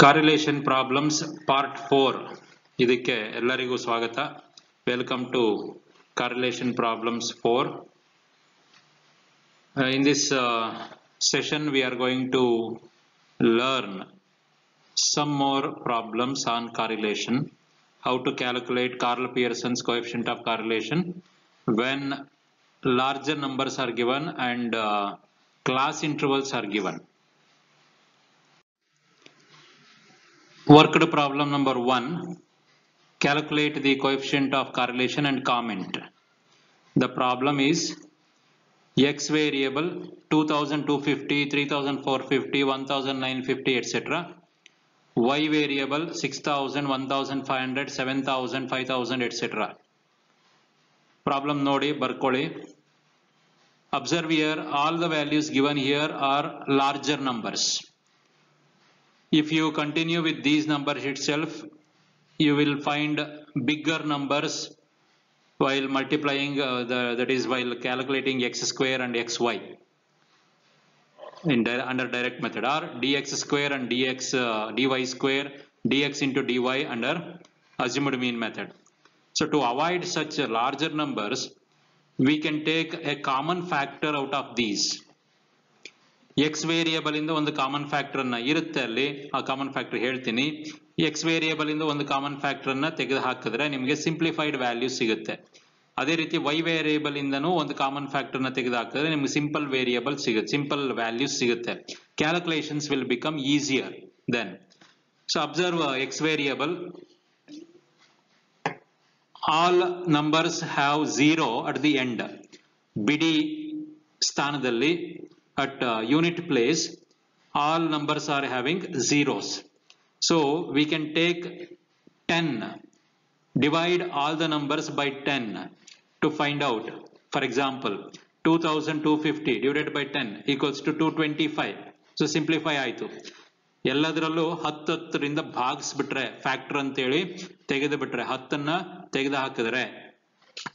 Correlation problems part 4 ಇದಕ್ಕೆ ಎಲ್ಲರಿಗೂ ಸ್ವಾಗತ. Welcome to correlation problems 4. In this session we are going to learn some more problems on correlation, how to calculate Karl Pearson's coefficient of correlation when larger numbers are given and class intervals are given. Worked problem number 1. Calculate the coefficient of correlation and comment. The problem is x variable 2250, 3450, 1950 etc. Y variable 6000, 1500, 7000, 5000 etc. Problem nodi barkoli. Observe here, all the values given here are larger numbers. If you continue with these numbers itself, you will find bigger numbers while multiplying that is while calculating x square and xy under direct method, or dx square and dx dy square dx into dy under assumed mean method. So to avoid such larger numbers, we can take a common factor out of these. x variable ಇಂದ ಒಂದು common factor ಅನ್ನ ಇರುತ್ತೆ, ಅಲ್ಲಿ ಆ common factor ಹೇಳ್ತೀನಿ. x variable ಇಂದ ಒಂದು common factor ಅನ್ನ ತೆಗೆದು ಹಾಕಿದ್ರೆ ನಿಮಗೆ ಸಿಂಪ್ಲಿಫೈಡ್ ವ್ಯಾಲ್ಯೂ ಸಿಗುತ್ತೆ. ಅದೇ ರೀತಿ y ವೇರಿಯಬಲ್ ಇಂದನೂ ಒಂದು ಕಾಮನ್ ಫ್ಯಾಕ್ಟರ್ ನ ತೆಗೆದು ಹಾಕಿದ್ರೆ ನಿಮಗೆ ಸಿಂಪಲ್ ವೇರಿಯಬಲ್ ಸಿಗುತ್ತೆ, ಸಿಂಪಲ್ ವ್ಯಾಲ್ಯೂ ಸಿಗುತ್ತೆ. Calculations will become easier then. So observe x variable, all numbers have 0 at the end. ಬಿಡಿ ಸ್ಥಾನದಲ್ಲಿ at unit place all numbers are having zeros. So we can take 10, divide all the numbers by 10 to find out. For example, 2250 divided by 10 equals to 225. So simplify ಆಯ್ತು. ಎಲ್ಲದರಲ್ಲೂ 10 ರಿಂದ ಭಾಗಿಸ್ಬಿಟ್ರೆ factor ಅಂತೇಳಿ ತೆಗೆದು ಬಿಟ್ರೆ 10 ಅನ್ನ ತೆಗೆದು ಹಾಕಿದ್ರೆ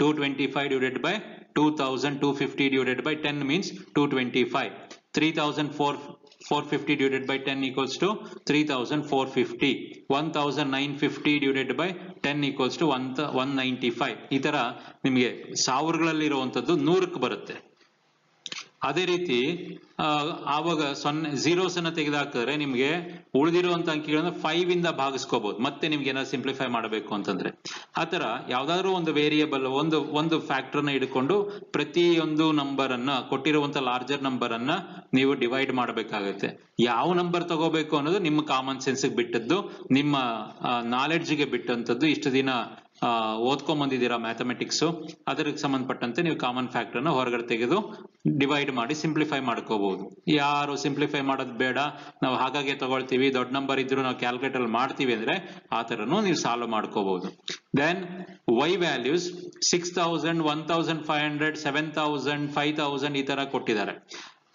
225 divided by 2250 divided by 10 means 225. 3450 divided by 10 equals to 3450. 1950 divided by 10 equals to 195. ಈ ತರ ನಿಮಗೆ ಸಾವಿರಗಳಲ್ಲಿ ಇರುವಂತದ್ದು 100ಕ್ಕೆ ಬರುತ್ತೆ. ಅದೇ ರೀತಿ ಆವಾಗ 0 ಅನ್ನ ತೆಗೆದುಹಾಕಿದ್ರೆ ನಿಮಗೆ ಉಳಿದಿರುವಂತ ಅಂಕಿಗಳನ್ನ 5 ಇಂದ ಭಾಗಿಸ್ಕೋಬಹುದು. ಮತ್ತೆ ನಿಮ್ಗೆ ಏನಾದ್ರು ಸಿಂಪ್ಲಿಫೈ ಮಾಡಬೇಕು ಅಂತಂದ್ರೆ ಆತರ ಯಾವ್ದಾದ್ರು ಒಂದು ವೇರಿಯಬಲ್ ಒಂದು ಫ್ಯಾಕ್ಟರ್ ನ ಇಟ್ಕೊಂಡು ಪ್ರತಿಯೊಂದು ನಂಬರ್ ಅನ್ನ ಕೊಟ್ಟಿರುವಂತ ಲಾರ್ಜರ್ ನಂಬರ್ ಅನ್ನ ನೀವು ಡಿವೈಡ್ ಮಾಡಬೇಕಾಗುತ್ತೆ. ಯಾವ ನಂಬರ್ ತಗೋಬೇಕು ಅನ್ನೋದು ನಿಮ್ಮ ಕಾಮನ್ ಸೆನ್ಸ್ ಬಿಟ್ಟದ್ದು, ನಿಮ್ಮ ನಾಲೆಡ್ಜ್ ಗೆ ಬಿಟ್ಟಂತದ್ದು. ಇಷ್ಟು ದಿನ ಓದ್ಕೊಂಡ್ ಬಂದಿದ್ದೀರಾ ಮ್ಯಾಥಮೆಟಿಕ್ಸ್, ಅದಕ್ಕೆ ಸಂಬಂಧಪಟ್ಟಂತೆ ನೀವು ಕಾಮನ್ ಫ್ಯಾಕ್ಟರ್ ನ ಹೊರಗಡೆ ತೆಗೆದು ಡಿವೈಡ್ ಮಾಡಿ ಸಿಂಪ್ಲಿಫೈ ಮಾಡ್ಕೋಬಹುದು. ಯಾರು ಸಿಂಪ್ಲಿಫೈ ಮಾಡೋದು ಬೇಡ, ನಾವು ಹಾಗಾಗಿ ತಗೊಳ್ತೀವಿ, ದೊಡ್ಡ ನಂಬರ್ ಇದ್ರು ನಾವು ಕ್ಯಾಲ್ಕುಲೇಟರ್ ಮಾಡ್ತೀವಿ ಅಂದ್ರೆ ಆ ತರನು ನೀವು ಸಾಲ್ವ್ ಮಾಡ್ಕೋಬಹುದು. ದೆನ್ y ವ್ಯಾಲ್ಯೂಸ್ 6000, 1500, 7000, 5000 ಈ ತರ ಕೊಟ್ಟಿದ್ದಾರೆ.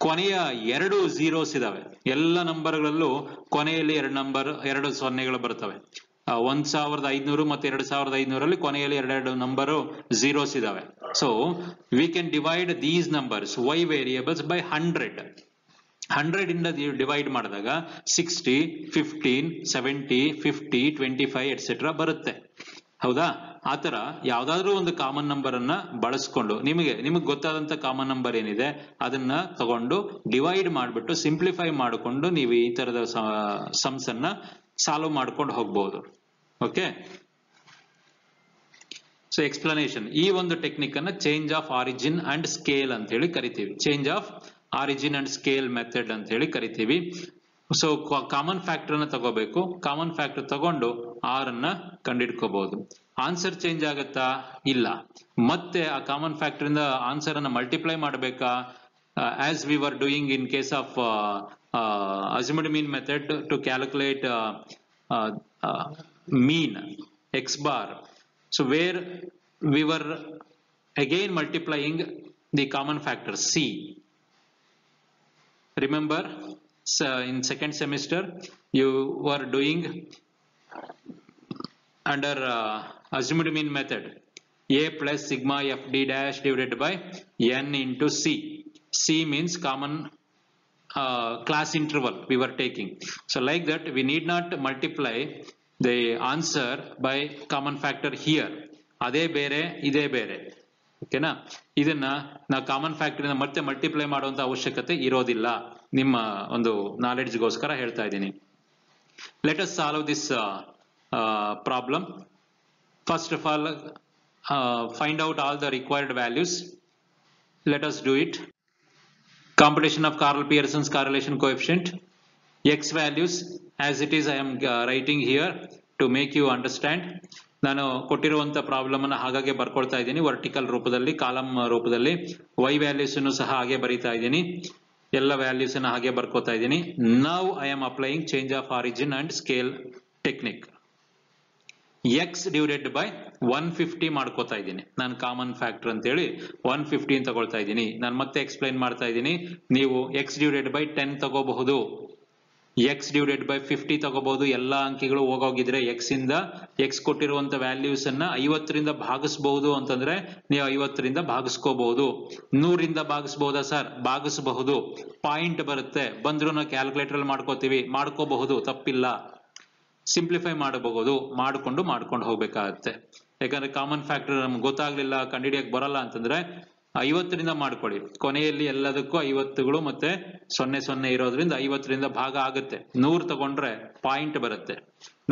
ಕೊನೆಯ 2 zeros ಇದಾವೆ. ಎಲ್ಲ ನಂಬರ್ಗಳಲ್ಲೂ ಕೊನೆಯಲ್ಲಿ 2 ಸೊನ್ನೆಗಳು ಬರ್ತವೆ. 1500 ಮತ್ತೆ 2500 ಕೊನೆಯಲ್ಲಿ 2 ನಂಬರ್ zeros ಇದಾವೆ. So we can divide these numbers y variables by 100. 100 ಇಂದ ಡಿವೈಡ್ ಮಾಡಿದಾಗ 60, 15, 70, 50, 25 ಎಟ್ಸೆಟ್ರಾ ಬರುತ್ತೆ. ಹೌದಾ? ಆತರ ಯಾವ್ದಾದ್ರು ಒಂದು ಕಾಮನ್ ನಂಬರ್ ಅನ್ನ ಬಳಸ್ಕೊಂಡು ನಿಮಗೆ ಗೊತ್ತಾದಂತ ಕಾಮನ್ ನಂಬರ್ ಏನಿದೆ ಅದನ್ನ ತಗೊಂಡು ಡಿವೈಡ್ ಮಾಡ್ಬಿಟ್ಟು ಸಿಂಪ್ಲಿಫೈ ಮಾಡಿಕೊಂಡು ನೀವು ಈ ತರದ ಸಮ್ಸ್ ಅನ್ನ ಸಾಲ್ವ್ ಮಾಡ್ಕೊಂಡು ಹೋಗ್ಬಹುದು. Okay, so explanation. ಈ ಒಂದು ಟೆಕ್ನಿಕ್ ಅನ್ನ change of origin and scale ಅಂತ ಹೇಳಿ ಕರಿತೀವಿ. Change of origin and scale method ಅಂತ ಹೇಳಿ ಕರಿತೀವಿ. ಸೊ ಕಾಮನ್ ಫ್ಯಾಕ್ಟರ್ ಅನ್ನ ತಗೋಬೇಕು, ಕಾಮನ್ ಫ್ಯಾಕ್ಟರ್ ತಗೊಂಡು ಆರ್ ಅನ್ನ ಕಂಡಿಡ್ಕೋಬಹುದು. ಆನ್ಸರ್ ಚೇಂಜ್ ಆಗತ್ತಾ? ಇಲ್ಲ. ಮತ್ತೆ ಆ ಕಾಮನ್ ಫ್ಯಾಕ್ಟರ್ ಇಂದ ಆನ್ಸರ್ ಅನ್ನ ಮಲ್ಟಿಪ್ಲೈ ಮಾಡಬೇಕಾ? As we were doing in case of assumed mean method to calculate mean x bar. So where we were again multiplying the common factor c. Remember, in second semester you were doing under assumed mean method a plus sigma f d dash divided by n into c. C means common class interval we were taking. So like that, we need not multiply the answer by common factor here. ಅದೇ ಬೇರೆ ಇದೇ ಬೇರೆ, ಓಕೆನಾ. ಇದನ್ನ ನಾವು common factor ಇಂದ ಮತ್ತೆ multiply ಮಾಡುವಂತ ಅವಶ್ಯಕತೆ ಇರೋದಿಲ್ಲ, ನಿಮ್ಮ ಒಂದು ನಾಲೆಡ್ಜ್ಗೋಸ್ಕರ ಹೇಳ್ತಾ ಇದ್ದೀನಿ. Let us solve this problem. First of all, find out all the required values. Let us do it. Computation of Karl Pearson's correlation coefficient. X values as it is I am writing here to make you understand. ನಾನು ಕೊಟ್ಟಿರುವಂತ problem ಅನ್ನು ಹಾಗಾಗಿ ಬರ್ಕೊಳ್ತಾ ಇದ್ದೀನಿ vertical ರೂಪದಲ್ಲಿ, column ರೂಪದಲ್ಲಿ. y values ಅನ್ನು ಸಹ ಹಾಗೆ ಬರೀತಾ ಇದ್ದೀನಿ, ಎಲ್ಲ ವ್ಯಾಲ್ಯೂಸ್ ಅನ್ನು ಹಾಗೆ ಬರ್ಕೋತಾ ಇದ್ದೀನಿ. Now I am applying change of origin and scale technique. x divided by 150 ಮಾಡ್ಕೋತಾ ಇದ್ದೀನಿ ನಾನು, ಕಾಮನ್ ಫ್ಯಾಕ್ಟರ್ ಅಂತ ಹೇಳಿ 150 ತಗೊಳ್ತಾ ಇದ್ದೀನಿ. ನಾನು ಮತ್ತೆ ಎಕ್ಸ್ಪ್ಲೈನ್ ಮಾಡ್ತಾ ಇದ್ದೀನಿ. ನೀವು x ಡಿವೈಡೆಡ್ ಬೈ 10 ತಗೋಬಹುದು, x ಡಿವೈಡೆಡ್ ಬೈ 50 ತಗೋಬಹುದು. ಎಲ್ಲಾ ಅಂಕಿಗಳು ಹೋಗೋಗಿದ್ರೆ x ಇಂದ x ಕೊಟ್ಟಿರುವಂತ ವ್ಯಾಲ್ಯೂಸ್ ಅನ್ನ 50ರಿಂದ ಭಾಗಿಸಬಹುದು ಅಂತಂದ್ರೆ ನೀವು 50ರಿಂದ ಭಾಗಿಸ್ಕೋಬಹುದು. 100ರಿಂದ ಭಾಗಿಸಬಹುದಾ ಸರ್? ಭಾಗಿಸಬಹುದು. ಪಾಯಿಂಟ್ ಬರುತ್ತೆ, ಬಂದ್ರು ನಾವು ಕ್ಯಾಲ್ಕುಲೇಟರ್ ಅಲ್ಲಿ ಮಾಡ್ಕೋತೀವಿ, ಮಾಡ್ಕೋಬಹುದು, ತಪ್ಪಿಲ್ಲ. ಸಿಂಪ್ಲಿಫೈ ಮಾಡಬಹುದು, ಮಾಡ್ಕೊಂಡು ಹೋಗ್ಬೇಕಾಗತ್ತೆ. ಯಾಕಂದ್ರೆ ಕಾಮನ್ ಫ್ಯಾಕ್ಟರ್ ನಮ್ಗೆ ಗೊತ್ತಾಗ್ಲಿಲ್ಲ, ಕಂಡುಹಿಡಿಯಕ್ ಬರಲ್ಲ ಅಂತಂದ್ರೆ 50ರಿಂದ ಮಾಡ್ಕೊಳ್ಳಿ. ಕೊನೆಯಲ್ಲಿ ಎಲ್ಲದಕ್ಕೂ 50ಗಳು ಮತ್ತೆ 0 ಇರೋದ್ರಿಂದ 50ರಿಂದ ಭಾಗ ಆಗುತ್ತೆ. 100 ತಗೊಂಡ್ರೆ ಪಾಯಿಂಟ್ ಬರುತ್ತೆ.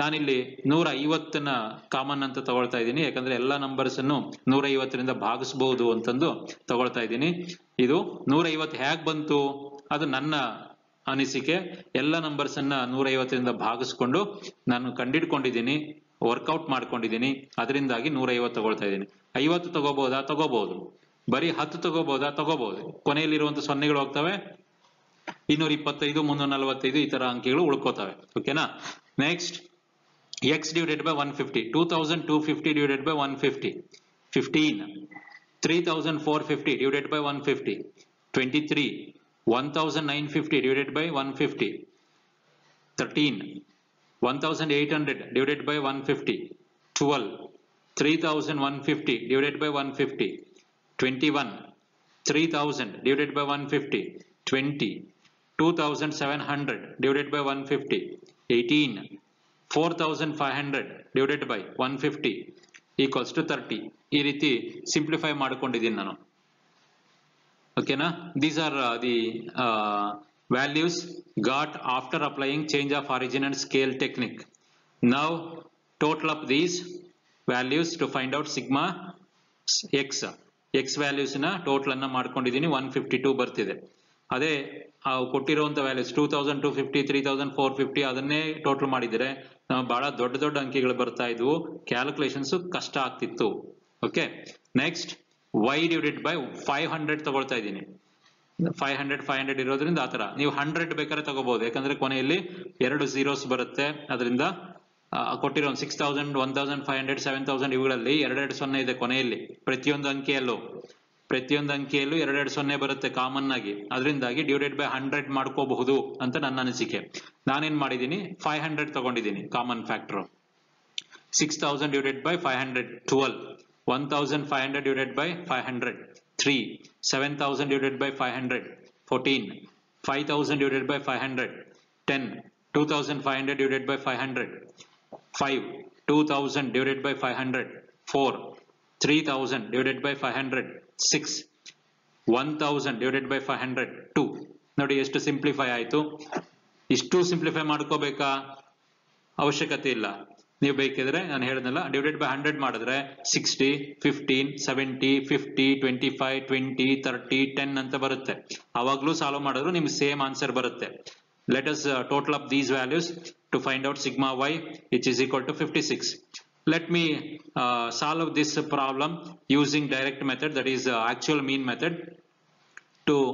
ನಾನಿಲ್ಲಿ 150ನ ಕಾಮನ್ ಅಂತ ತಗೊಳ್ತಾ ಇದ್ದೀನಿ, ಯಾಕಂದ್ರೆ ಎಲ್ಲಾ ನಂಬರ್ಸ್ ಅನ್ನು 150ರಿಂದ ಭಾಗಿಸಬಹುದು ಅಂತಂದು ತಗೊಳ್ತಾ ಇದ್ದೀನಿ. ಇದು 150 ಹೇಗ್ ಬಂತು ಅದು ನನ್ನ ಅನಿಸಿಕೆ. ಎಲ್ಲ ನಂಬರ್ಸ್ ಅನ್ನ 150ರಿಂದ ಭಾಗಿಸ್ಕೊಂಡು ನಾನು ಕಂಡಿಡ್ಕೊಂಡಿದ್ದೀನಿ, ವರ್ಕೌಟ್ ಮಾಡ್ಕೊಂಡಿದ್ದೀನಿ. ಅದರಿಂದಾಗಿ 150 ತಗೊಳ್ತಾ ಇದ್ದೀನಿ. 50 ತಗೋಬಹುದಾ? ತಗೋಬಹುದು. ಬರೀ 10 ತಗೋಬಹುದಾ? ತಗೋಬಹುದು. ಕೊನೆಯಲ್ಲಿರುವಂತ 0ಗಳು ಹೋಗ್ತವೆ, 225, 345 ಈ ತರ ಅಂಕಿಗಳು ಉಳ್ಕೋತವೆ. ಓಕೆನಾ. Next, x divided by 150. 2250 divided by 150. 15. 3450 divided by 150. 23. 1950 divided by 150. 13. 1800 divided by 150. 12. 3150 divided by 150. 21. 3000 divided by 150. 20. 2700 divided by 150. 18. 4500 divided by 150 equals to 30. ಈ ರೀತಿ ಸಿಂಪ್ಲಿಫೈ ಮಾಡ್ಕೊಂಡಿದ್ದೀನಿ ನಾನು. ಓಕೆನಾ. These are the values got after applying change of origin and scale technique. Now total up these values to find out sigma x values ನ total ಅನ್ನ ಮಾಡ್ಕೊಂಡಿದ್ದೀನಿ. 152 ಬರ್ತಿದೆ. ಅದೇ ಕೊಟ್ಟಿರುವಂತ ವ್ಯಾಲ್ಯೂಸ್ 2250, 3450 ಅದನ್ನೇ ಟೋಟಲ್ ಮಾಡಿದರೆ ಬಹಳ ದೊಡ್ಡ ಅಂಕಿಗಳು ಬರ್ತಾ ಇದ್ವು, ಕ್ಯಾಲ್ಕುಲೇಷನ್ಸ್ ಕಷ್ಟ ಆಗ್ತಿತ್ತು. Okay. Next, y divided by 500 ತಗೊಳ್ತಾ ಇದ್ದೀನಿ. 500 ಇರೋದ್ರಿಂದ ಆತರ ನೀವು 100 ಬೇಕಾದ್ರೆ ತಗೋಬಹುದು, ಯಾಕಂದ್ರೆ ಕೊನೆಯಲ್ಲಿ 2 zeros ಬರುತ್ತೆ. ಅದರಿಂದ ಕೊಟ್ಟಿರೋ 6000, 1500, 7000 ಇವುಗಳಲ್ಲಿ 2 ಇದೆ ಕೊನೆಯಲ್ಲಿ. ಪ್ರತಿಯೊಂದು ಅಂಕಿಯಲ್ಲೂ 2 ಬರುತ್ತೆ ಕಾಮನ್ ಆಗಿ. ಅದರಿಂದಾಗಿ ಡಿವೈಡೆಡ್ ಬೈ 100 ಮಾಡ್ಕೋಬಹುದು ಅಂತ ನನ್ನ ಅನಿಸಿಕೆ. ನಾನೇನ್ ಮಾಡಿದೀನಿ, 500 ತಗೊಂಡಿದ್ದೀನಿ common factor. 6000 divided by 500, 12. 1500 divided by 500, 3. 7000 divided by 500, 14. 5000 divided by 500, 10. 2500 divided by 500, 5. 2000 divided by 500, 4. 3000 divided by 500, 6. 1000 divided by 500, 2. ನೋಡಿ ಎಷ್ಟು ಸಿಂಪ್ಲಿಫೈ ಆಯ್ತು. ಇಷ್ಟು ಸಿಂಪ್ಲಿಫೈ ಮಾಡ್ಕೋಬೇಕಾ? ಅವಶ್ಯಕತೆ ಇಲ್ಲ. ನೀವು ಬೇಕಿದ್ರೆ ನಾನು ಹೇಳಿದ್ನಲ್ಲ, ಡಿವೈಡೆಡ್ ಬೈ 100 ಮಾಡಿದ್ರೆ 60, 15, 70, 50, 25, 20, 30, 10 ಅಂತ ಬರುತ್ತೆ. ಅವಾಗ್ಲೂ ಸಾಲ್ವ್ ಮಾಡಿದ್ರು ನಿಮ್ಗೆ ಸೇಮ್ ಆನ್ಸರ್ ಬರುತ್ತೆ. Let us total up these values to find out sigma y which is equal to 56. Let me solve this problem using direct method, that is actual mean method,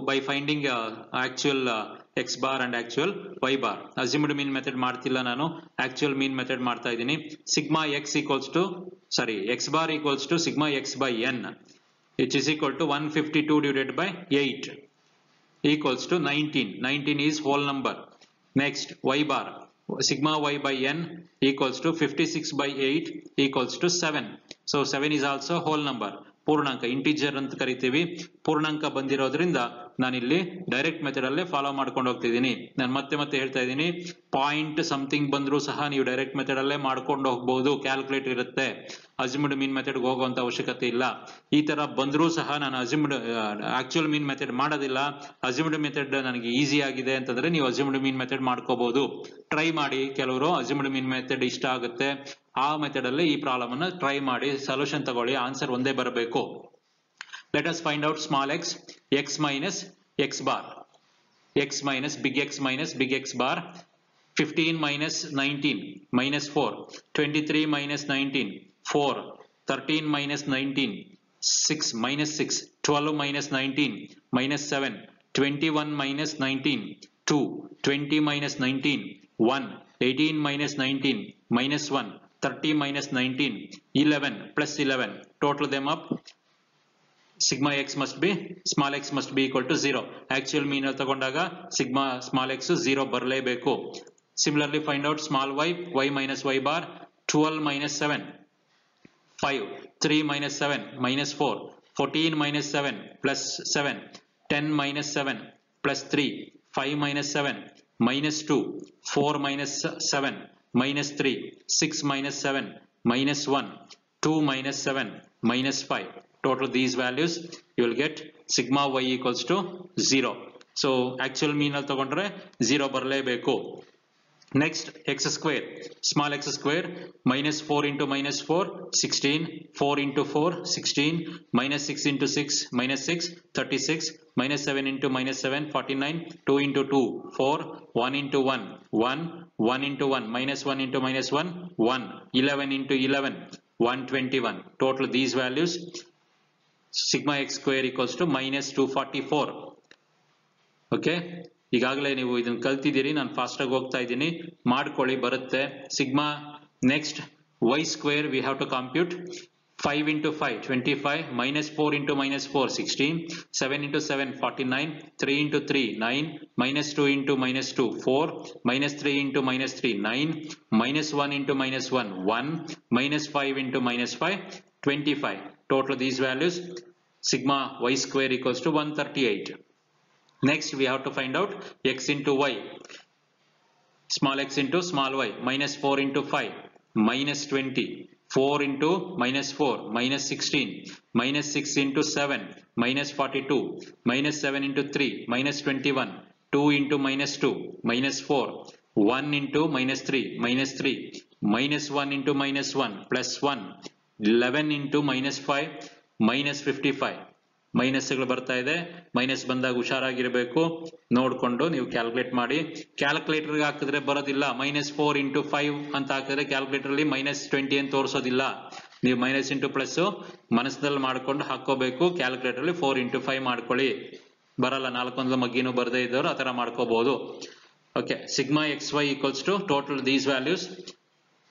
by finding actual x bar and actual y bar. Assumed mean method ಮಾಡ್ತಿಲ್ಲ ನಾನು, actual mean method ಮಾಡ್ತಾ ಇದ್ದೀನಿ. Sigma x bar equals to sigma x by n, which is equal to 152 divided by 8 equals to 19. 19 is whole number. Next, y bar, sigma y by n equals to 56 by 8 equals to 7. So 7 is also whole number. ಪೂರ್ಣಾಂಕ, integer ಅಂತ ಕರಿತೀವಿ. ಪೂರ್ಣಾಂಕ ಬಂದಿರೋದ್ರಿಂದ ನಾನಿಲ್ಲಿ direct method ಅಲ್ಲೇ follow ಮಾಡ್ಕೊಂಡು ಹೋಗ್ತಿದ್ದೀನಿ. ನಾನು ಮತ್ತೆ ಹೇಳ್ತಾ ಇದ್ದೀನಿ, ಪಾಯಿಂಟ್ ಸಮಥಿಂಗ್ ಬಂದ್ರು ಸಹ ನೀವು ಡೈರೆಕ್ಟ್ ಮೆಥಡ್ ಅಲ್ಲೇ ಮಾಡ್ಕೊಂಡು ಹೋಗ್ಬಹುದು. ಕ್ಯಾಲ್ಕುಲೇಟರ್ ಇರುತ್ತೆ, ಅಸ್ಯೂಮ್ಡ್ ಮೀನ್ ಮೆಥಡ್ ಹೋಗುವಂತ ಅವಶ್ಯಕತೆ ಇಲ್ಲ. ಈ ತರ ಬಂದ್ರು ಸಹ ನಾನು ಅಸ್ಯೂಮ್ಡ್ ಆಕ್ಚುಯಲ್ ಮೀನ್ ಮೆಥಡ್ ಮಾಡೋದಿಲ್ಲ, ಅಸ್ಯೂಮ್ಡ್ ಮೆಥಡ್ ನನಗೆ ಈಸಿ ಆಗಿದೆ ಅಂತಂದ್ರೆ ನೀವು ಅಸ್ಯೂಮ್ಡ್ ಮೀನ್ ಮೆಥಡ್ ಮಾಡ್ಕೋಬಹುದು. ಟ್ರೈ ಮಾಡಿ. ಕೆಲವರು ಅಸ್ಯೂಮ್ಡ್ ಮೀನ್ ಮೆಥಡ್ ಇಷ್ಟ ಆಗುತ್ತೆ, ಆ ಮೆಥಡ್ ಅಲ್ಲಿ ಈ ಪ್ರಾಬ್ಲಮ್ ಅನ್ನ ಟ್ರೈ ಮಾಡಿ, ಸೊಲ್ಯೂಷನ್ ತಗೊಳ್ಳಿ, ಆನ್ಸರ್ ಒಂದೇ ಬರಬೇಕು. Let us find out small x, x minus x bar, x minus big X bar, 15 minus 19 minus 4, 23 minus 19 4, 13 minus 19 6 minus 6, 12 minus 19 minus 7, 21 minus 19 2, 20 minus 19 1, 18 minus 19 minus 1, 30 minus 19 11 plus 11. Total them up. Sigma x must be, small x must be equal to 0. Actual mean ತಗೊಂಡಾಗ sigma small x 0 ಬರಲೇಬೇಕು. Similarly find out small y, y minus y bar, 12 minus 7 5, 3 minus 7 minus 4, 14 minus 7 plus 7, 10 minus 7 plus 3, 5 minus 7 minus 2, 4 minus 7 minus 3, 6 minus 7 minus 1, 2 minus 7 minus 5. Total these values you will get sigma y equals to 0. So actual mean ಅಲ್ಲಿ ತಗೊಂಡ್ರೆ 0 ಬರಲೇಬೇಕು. Next x square, small x square, minus 4 into minus 4 16, 4 into 4 16, minus 6 into 6 minus 6 36, minus 7 into minus 7 49, 2 into 2 4, 1 into 1 1, 1 into 1 minus 1 into minus 1 1, 11 into 11 121. Total these values sigma x square equals to minus 244. Okay, ಈಗಾಗಲೇ ನೀವು ಇದನ್ನ ಕಲ್ತಿದ್ದೀರಿ, ನಾನು fast ಆಗಿ ಹೋಗ್ತಾ ಇದ್ದೀನಿ, ಮಾಡ್ಕೊಳ್ಳಿ, ಬರುತ್ತೆ. Sigma next y square we have to compute. 5 into 5 25, minus 4 into minus 4 16, 7 into 7 49, 3 into 3 9, minus 2 into minus 2 4, minus 3 into minus 3 9, minus 1 into minus 1 1, minus 5 into minus 5 25. Total these values sigma y square equals to 138. Next we have to find out x into y, small x into small y. Minus 4 into 5 minus 20, 4 into minus 4 minus 16, minus 6 into 7 minus 42, minus 7 into 3 minus 21, 2 into minus 2 minus 4, 1 into minus 3 minus 3, minus 1 into minus 1 plus 1, 11 into minus 5 minus 55. Minus ಗಳು ಬರ್ತಾ ಇದೆ, minus ಬಂದಾಗ ಹುಷಾರಾಗಿರ್ಬೇಕು, ನೋಡ್ಕೊಂಡು ನೀವು calculate ಮಾಡಿ. Calculator ಹಾಕಿದ್ರೆ ಬರೋದಿಲ್ಲ. minus 4 into 5 ಅಂತ ಹಾಕಿದ್ರೆ ಕ್ಯಾಲ್ಕುಲೇಟರ್ ಅಲ್ಲಿ minus 20 ಅಂತ ತೋರಿಸೋದಿಲ್ಲ. ನೀವು ಮೈನಸ್ ಇಂಟು ಪ್ಲಸ್ ಮನಸ್ಸಿನಲ್ಲಿ ಮಾಡ್ಕೊಂಡು ಹಾಕೋಬೇಕು. ಕ್ಯಾಲ್ಕುಲೇಟರ್ ಅಲ್ಲಿ 4 into 5 ಮಾಡ್ಕೊಳ್ಳಿ, ಬರಲ್ಲ. 4 ಮಗ್ಗಿನೂ ಬರದೇ ಇದ್ದವರು ಆ ತರ ಮಾಡ್ಕೋಬಹುದು. Okay, sigma x y equals to total these values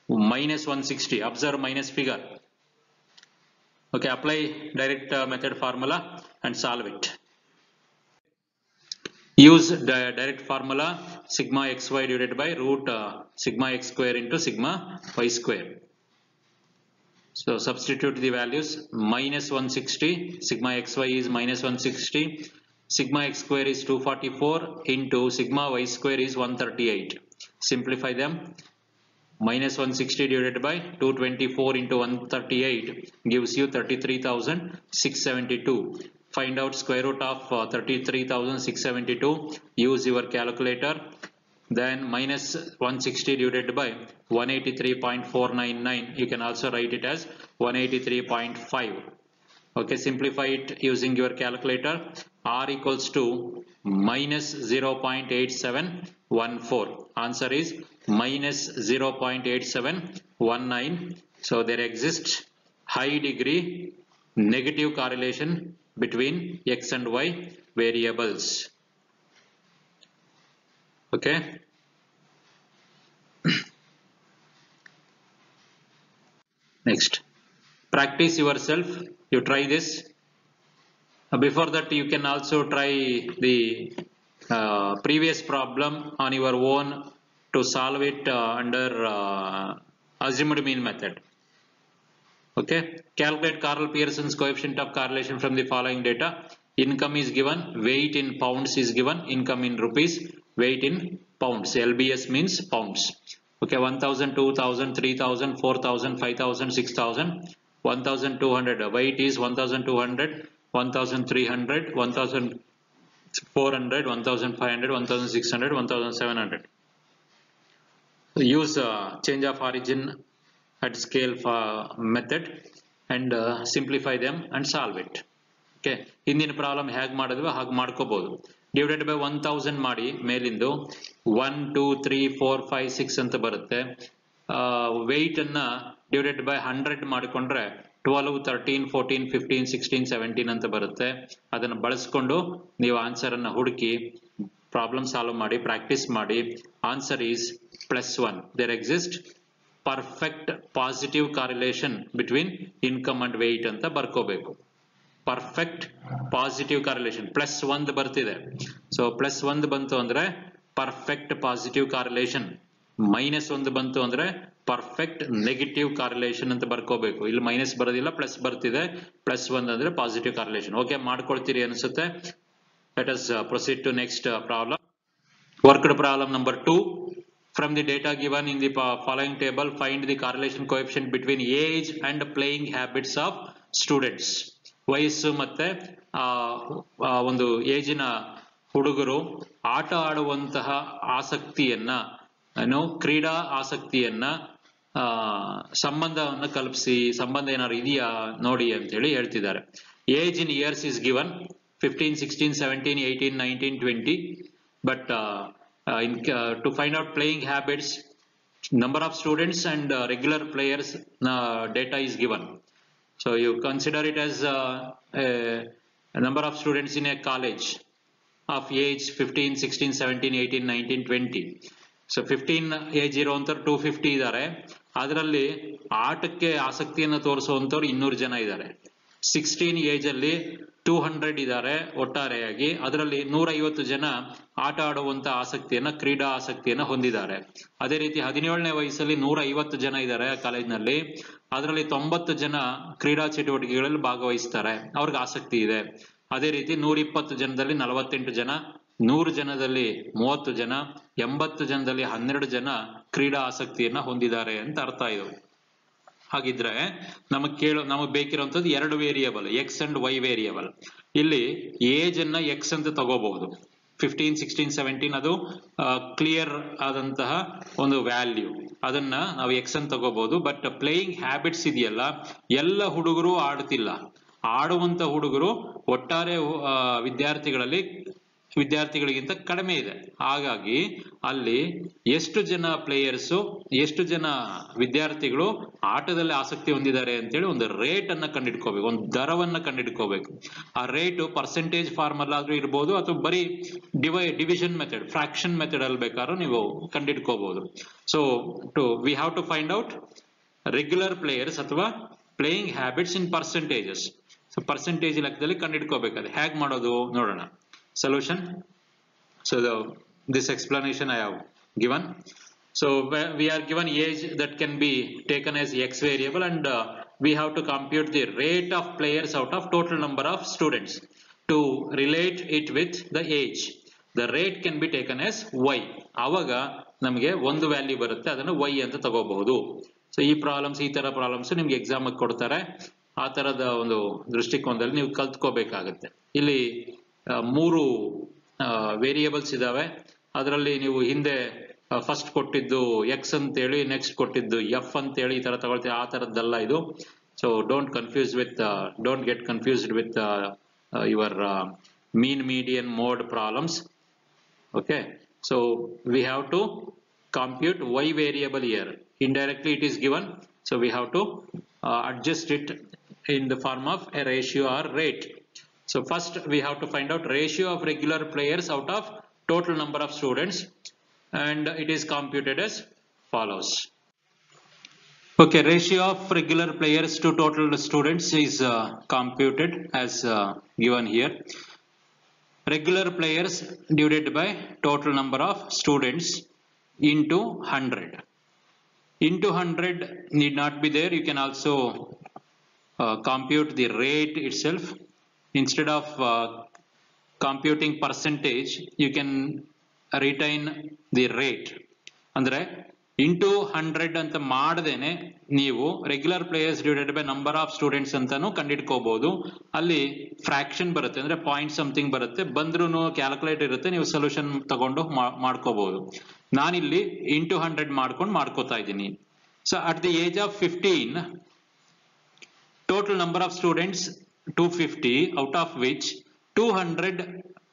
minus 160. Observe minus figure. Okay, apply direct method formula and solve it. Use the direct formula sigma xy divided by root sigma x square into sigma y square. So substitute the values. Minus 160, sigma xy is minus 160, sigma x square is 244 into sigma y square is 138. Simplify them. Minus 160 divided by 224 into 138 gives you 33,672. Find out square root of 33,672. Use your calculator. Then minus 160 divided by 183.499. You can also write it as 183.5. Okay, simplify it using your calculator. R equals to minus 0.8714. Answer is minus 0.8719. So there exists high degree negative correlation between x and y variables. Okay. Next, practice yourself. You try this. Before that, you can also try the previous problem on your own to solve it under assumed mean method. Okay, calculate Carl Pearson's coefficient of correlation from the following data. Income is given, weight in pounds is given, income in rupees, weight in pounds. LBS means pounds. Okay, 1000, 2000, 3000, 4000, 5000, 6000, 1200. Weight is 1200, 1300, 1400, 1500, 1600, 1700. Use change of origin at scale method and simplify them and solve it. Okay, ಹಿಂದಿನ problem ಹೇಗೆ ಮಾಡಿದ್ವಿ ಹಾಗೆ ಮಾಡ್ಕೋಬಹುದು. Divided by 1000 ಮಾಡಿ ಮೇಲಿಂದು 1 2 3 4 5 6 ಅಂತ ಬರುತ್ತೆ. Weight ಅನ್ನ divided by 100 ಮಾಡಿಕೊಂಡ್ರೆ 12 13 14 15 16 17 ಅಂತ ಬರುತ್ತೆ. ಅದನ್ನು ಬಳಸ್ಕೊಂಡು ನೀವು ಆನ್ಸರ್ ಅನ್ನ ಹುಡುಕಿ ಪ್ರಾಬ್ಲಮ್ ಸಾಲ್ವ್ ಮಾಡಿ ಪ್ರಾಕ್ಟೀಸ್ ಮಾಡಿ. Answer is +1. there exists perfect positive correlation between income and weight ಅಂತ ಬರ್ಕೋಬೇಕು. ಪರ್ಫೆಕ್ಟ್ ಪಾಸಿಟಿವ್ ಕಾರ್ರಿಲೇಷನ್ +1 ಬರ್ತಿದೆ. ಸೊ +1 ಬಂತು ಅಂದ್ರೆ ಪರ್ಫೆಕ್ಟ್ ಪಾಸಿಟಿವ್ ಕಾರ್ರಿಲೇಷನ್, -1 ಬಂತು ಅಂದ್ರೆ ಪರ್ಫೆಕ್ಟ್ ನೆಗೆಟಿವ್ ಕಾರ್ರಿಲೇಷನ್ ಅಂತ ಬರ್ಕೋಬೇಕು. ಇಲ್ಲಿ ಮೈನಸ್ ಬರೋದಿಲ್ಲ, ಪ್ಲಸ್ ಬರ್ತಿದೆ. +1 ಅಂದ್ರೆ ಪಾಸಿಟಿವ್ ಕಾರ್ರಿಲೇಷನ್. ಓಕೆ, ಮಾಡ್ಕೊಳ್ತೀರಿ ಅನ್ಸುತ್ತೆ. Let us proceed to next problem. Worked problem number 2. From the data given in the following table, find the correlation coefficient between age and playing habits of students. ವಯಸ್ಸು ಮತ್ತೆ ಒಂದು ಏಜಿನ ಹುಡುಗರು ಆಟ ಆಡುವಂತಹ ಆಸಕ್ತಿಯನ್ನ, ಕ್ರೀಡಾ ಆಸಕ್ತಿಯನ್ನ ಸಂಬಂಧವನ್ನು ಕಲ್ಪಿಸಿ, ಸಂಬಂಧ ಏನಾದ್ರು ಇದೆಯಾ ನೋಡಿ ಅಂತ ಹೇಳಿ ಹೇಳ್ತಿದ್ದಾರೆ. Age in years is given 15, 16, 17, 18, 19, 20. But to find out playing habits, number of students and regular players data is given. So you consider it as a number of students in a college of age 15, 16, 17, 18, 19, 20. So 15 age ಇರುವಂತವ್ರು 250 ಇದ್ದಾರೆ. ಅದರಲ್ಲಿ ಆಟಕ್ಕೆ ಆಸಕ್ತಿಯನ್ನು ತೋರಿಸುವಂತವ್ರು 200 ಜನ ಇದ್ದಾರೆ. 16 age ಅಲ್ಲಿ 200 ಇದ್ದಾರೆ ಒಟ್ಟಾರೆಯಾಗಿ. ಅದರಲ್ಲಿ 150 ಜನ ಆಟ ಆಡುವಂತ ಆಸಕ್ತಿಯನ್ನ, ಕ್ರೀಡಾ ಆಸಕ್ತಿಯನ್ನ ಹೊಂದಿದ್ದಾರೆ. ಅದೇ ರೀತಿ 17ನೇ ವಯಸ್ಸಲ್ಲಿ 150 ಜನ ಇದ್ದಾರೆ ಕಾಲೇಜ್ನಲ್ಲಿ. ಅದರಲ್ಲಿ 90 ಜನ ಕ್ರೀಡಾ ಚಟುವಟಿಕೆಗಳಲ್ಲಿ ಭಾಗವಹಿಸ್ತಾರೆ, ಅವ್ರಿಗೆ ಆಸಕ್ತಿ ಇದೆ. ಅದೇ ರೀತಿ 120 ಜನದಲ್ಲಿ 48 ಜನ, 100 ಜನದಲ್ಲಿ 30 ಜನ, 80 ಜನದಲ್ಲಿ 12 ಜನ ಕ್ರೀಡಾ ಆಸಕ್ತಿಯನ್ನ ಹೊಂದಿದ್ದಾರೆ ಅಂತ ಅರ್ಥ ಇದು. ಹಾಗಿದ್ರೆ ನಮಗ್ ಬೇಕಿರುವಂತದ್ದು 2 variable, x and y variable. ಇಲ್ಲಿ ಏಜ್ ಅನ್ನ ಎಕ್ಸ್ ಅಂತ ತಗೋಬಹುದು. 15, 16, 17 ಅದು ಕ್ಲಿಯರ್ ಆದಂತಹ ಒಂದು ವ್ಯಾಲ್ಯೂ, ಅದನ್ನ ನಾವು ಎಕ್ಸ್ ಅಂತ ತಗೋಬಹುದು. ಬಟ್ ಪ್ಲೇಯಿಂಗ್ ಹ್ಯಾಬಿಟ್ಸ್ ಇದೆಯಲ್ಲ, ಎಲ್ಲ ಹುಡುಗರು ಆಡ್ತಿಲ್ಲ. ಆಡುವಂತ ಹುಡುಗರು ಒಟ್ಟಾರೆ ವಿದ್ಯಾರ್ಥಿಗಳಿಗಿಂತ ಕಡಿಮೆ ಇದೆ. ಹಾಗಾಗಿ ಅಲ್ಲಿ ಎಷ್ಟು ಜನ ಪ್ಲೇಯರ್ಸು, ಎಷ್ಟು ಜನ ವಿದ್ಯಾರ್ಥಿಗಳು ಆಟದಲ್ಲಿ ಆಸಕ್ತಿ ಹೊಂದಿದ್ದಾರೆ ಅಂತೇಳಿ ಒಂದು ರೇಟ್ ಅನ್ನ ಕಂಡಿಡ್ಕೋಬೇಕು, ಒಂದು ದರವನ್ನ ಕಂಡಿಡ್ಕೋಬೇಕು. ಆ ರೇಟು ಪರ್ಸೆಂಟೇಜ್ ಫಾರ್ಮಲ್ ಆದ್ರೂ ಇರ್ಬೋದು, ಅಥವಾ ಬರೀ ಡಿವಿಷನ್ ಮೆಥಡ್, ಫ್ರಾಕ್ಷನ್ ಮೆಥಡ್ ಅಲ್ಲಿ ಬೇಕಾದ್ರೂ ನೀವು ಕಂಡಿಡ್ಕೋಬಹುದು. So we have to find out regular players ಅಥವಾ playing habits in percentages. So percentage ಲೆಕ್ಕದಲ್ಲಿ ಕಂಡಿಡ್ಕೋಬೇಕಾದ್ರೆ ಹೇಗೆ ಮಾಡೋದು ನೋಡೋಣ. Solution. So this explanation I have given. So we are given age that can be taken as x variable, and we have to compute the rate of players out of total number of students to relate it with the age. The rate can be taken as y. ಆವಾಗ ನಮಗೆ ಒಂದು value ಬರುತ್ತೆ, ಅದನ್ನು y ಅಂತ ತಗೋಬಹುದು. So ಈ problems, ಈ ತರ ಪ್ರಾಬ್ಲಮ್ಸ್ ನಿಮ್ಗೆ ಎಕ್ಸಾಮ್ ಕೊಡ್ತಾರೆ. ಆ ತರದ ಒಂದು ದೃಷ್ಟಿಕೋನದಲ್ಲಿ ನೀವು ಕಲ್ತ್ಕೋಬೇಕಾಗತ್ತೆ. ಇಲ್ಲಿ 3 ವೇರಿಯೇಬಲ್ಸ್ ಇದಾವೆ. ಅದರಲ್ಲಿ ನೀವು ಹಿಂದೆ ಫಸ್ಟ್ ಕೊಟ್ಟಿದ್ದು ಎಕ್ಸ್ ಅಂತೇಳಿ, ನೆಕ್ಸ್ಟ್ ಕೊಟ್ಟಿದ್ದು ಎಫ್ ಅಂತೇಳಿ ಈ ತರ ತಗೊಳ್ತೀವಿ. ಆ ತರದ್ದಲ್ಲ ಇದು. So don't get confused with your mean, median, mode problems. Okay, so we have to compute y variable here. Indirectly it is given, so we have to adjust it in the form of a ratio or rate. So first we have to find out ratio of regular players out of total number of students, and it is computed as follows. Okay, ratio of regular players to total students is computed as given here. Regular players divided by total number of students into 100. Into 100 need not be there. You can also compute the rate itself. instead of computing percentage, you can retain the rate. ಅಂದ್ರೆ into 100 ಅಂತ ಮಾಡದೇನೆ ನೀವು regular players divided by number of students ಅಂತಾನು ಕಂಡಿಡ್ಕೋಬಹುದು. ಅಲ್ಲಿ fraction ಬರುತ್ತೆ, ಅಂದ್ರೆ point something ಬರುತ್ತೆ, ಬಂದ್ರೂ calculator ಇರುತ್ತೆ, ನೀವು ಸೊಲ್ಯೂಷನ್ ತಗೊಂಡು ಮಾಡ್ಕೋಬಹುದು. ನಾನಿಲ್ಲಿ ಇಂಟು 100 ಮಾಡ್ಕೋತಾ ಇದ್ದೀನಿ. So at the age of 15, total number of students 250, out of which 200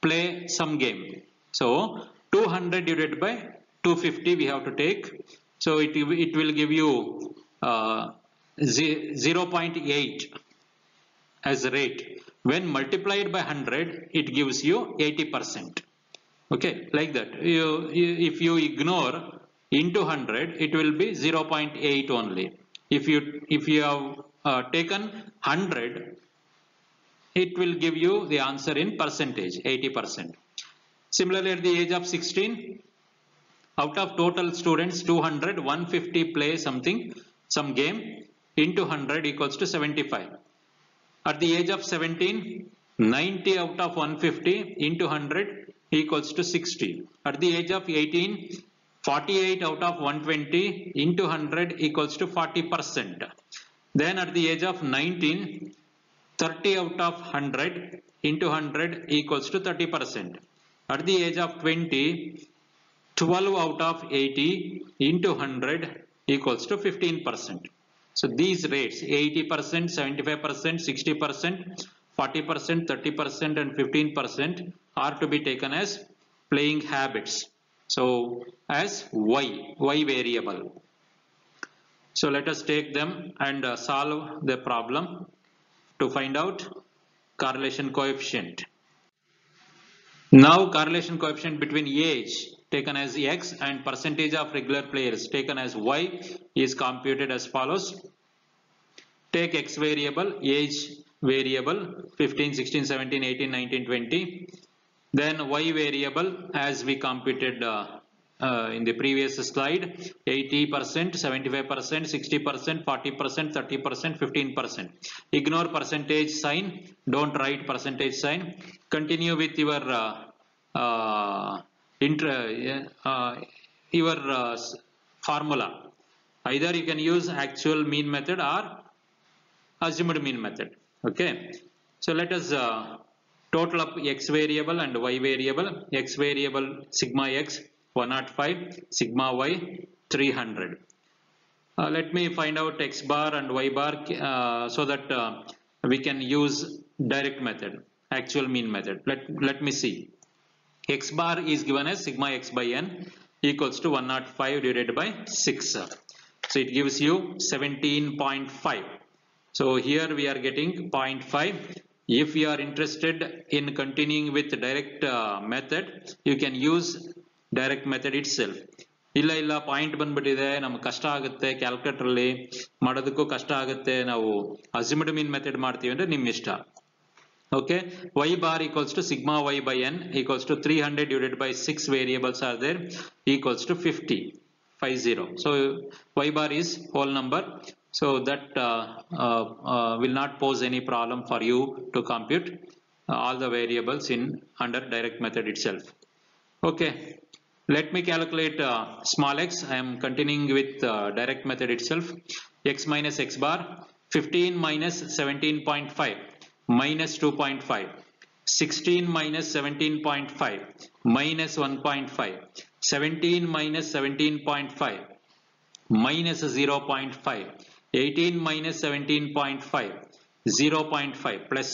play some game. So 200 divided by 250 we have to take. So it will give you 0.8 as a rate. When multiplied by 100, it gives you 80%. Okay, like that. If you ignore into 100, it will be 0.8 only. If you have taken 100, it will give you the answer in percentage, 80%. Similarly, at the age of 16, out of total students 200, 150 play some game, into 100 equals to 75. At the age of 17, 90 out of 150 into 100 equals to 60. At the age of 18, 48 out of 120 into 100 equals to 40%. Then at the age of 19, 30 out of 100 into 100 equals to 30%. At the age of 20, 12 out of 80 into 100 equals to 15%. So these rates 80%, 75%, 60%, 40%, 30% and 15% are to be taken as playing habits. So as y variable. So let us take them and solve the problem to find out correlation coefficient. Now correlation coefficient between age taken as x and percentage of regular players taken as y is computed as follows. Take x variable, age variable 15, 16, 17, 18, 19, 20. Then y variable as we computed in the previous slide, 80%, 75%, 60%, 40%, 30%, 15%. Ignore percentage sign, don't write percentage sign. Continue with your formula. Either you can use actual mean method or assumed mean method. Okay, so let us total up x variable and y variable. X variable sigma x 105, sigma y 300. Let me find out x bar and y bar so that we can use direct method, actual mean method. Let me see. X bar is given as sigma x by n equals to 105 divided by 6. So it gives you 17.5. So here we are getting 0.5. If you are interested in continuing with direct method, you can use direct method itself. ಇಲ್ಲ point ಬಂದ್ಬಿಟ್ಟಿದೆ, ನಮ್ಗೆ ಕಷ್ಟ ಆಗುತ್ತೆ, calculator ಅಲ್ಲಿ ಮಾಡೋದಕ್ಕೂ ಕಷ್ಟ ಆಗುತ್ತೆ, ನಾವು ಅಸ್ಯೂಮ್ಡ್ ಮೀನ್ ಮೆಥಡ್ ಮಾಡ್ತೀವಿ ಅಂದ್ರೆ ನಿಮ್ ಇಷ್ಟ. Okay, y bar equals to sigma y by n equals to 300 divided by 6 variables are there equals to 50. So y bar is whole number, so that will not pose any problem for you to compute all the variables in under direct method itself. Okay, let me calculate small x. I am continuing with direct method itself. X minus x bar, 15 minus 17.5 minus 2.5, 16 minus 17.5 minus 1.5, 17 minus 17.5 minus 0.5, 18 minus 17.5 0.5 plus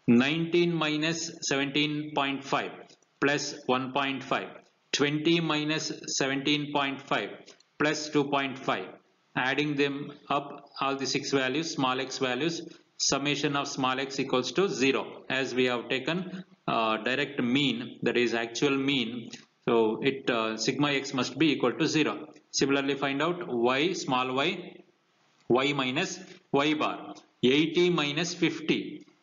19 minus 17.5 plus 1.5, 20 minus 17.5 plus 2.5. Adding them up, all the 6 values, small x values, summation of small x equals to 0, as we have taken direct mean, that is actual mean. So it sigma x must be equal to 0. Similarly, find out y, small y, y minus y bar. 80 minus 50,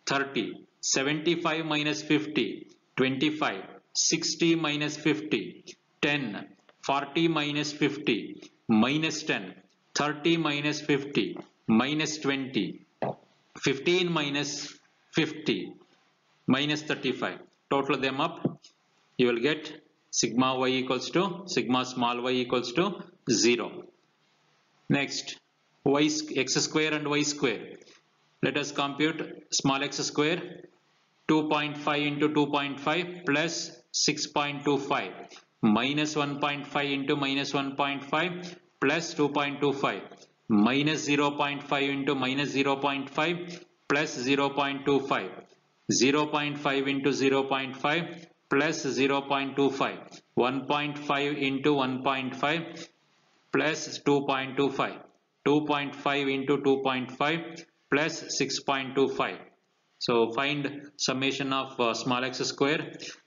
30. 75 minus 50, 25. 60 minus 50, 10. 40 minus 50, minus 10. 30 minus 50, minus 20. 15 minus 50, minus 35. Total them up, you will get sigma y equals to sigma small y equals to 0. Next, x square and y square. Let us compute small x square, 2.5 into 2.5 plus 6.25 minus 1.5 into minus 1.5 plus 2.25 minus 0.5 into minus 0.5 plus 0.25 0.5 into 0.5 plus 0.25 1.5 into 1.5 plus 2.25 2.5 into 2.5 plus 6.25. So find summation of small x square.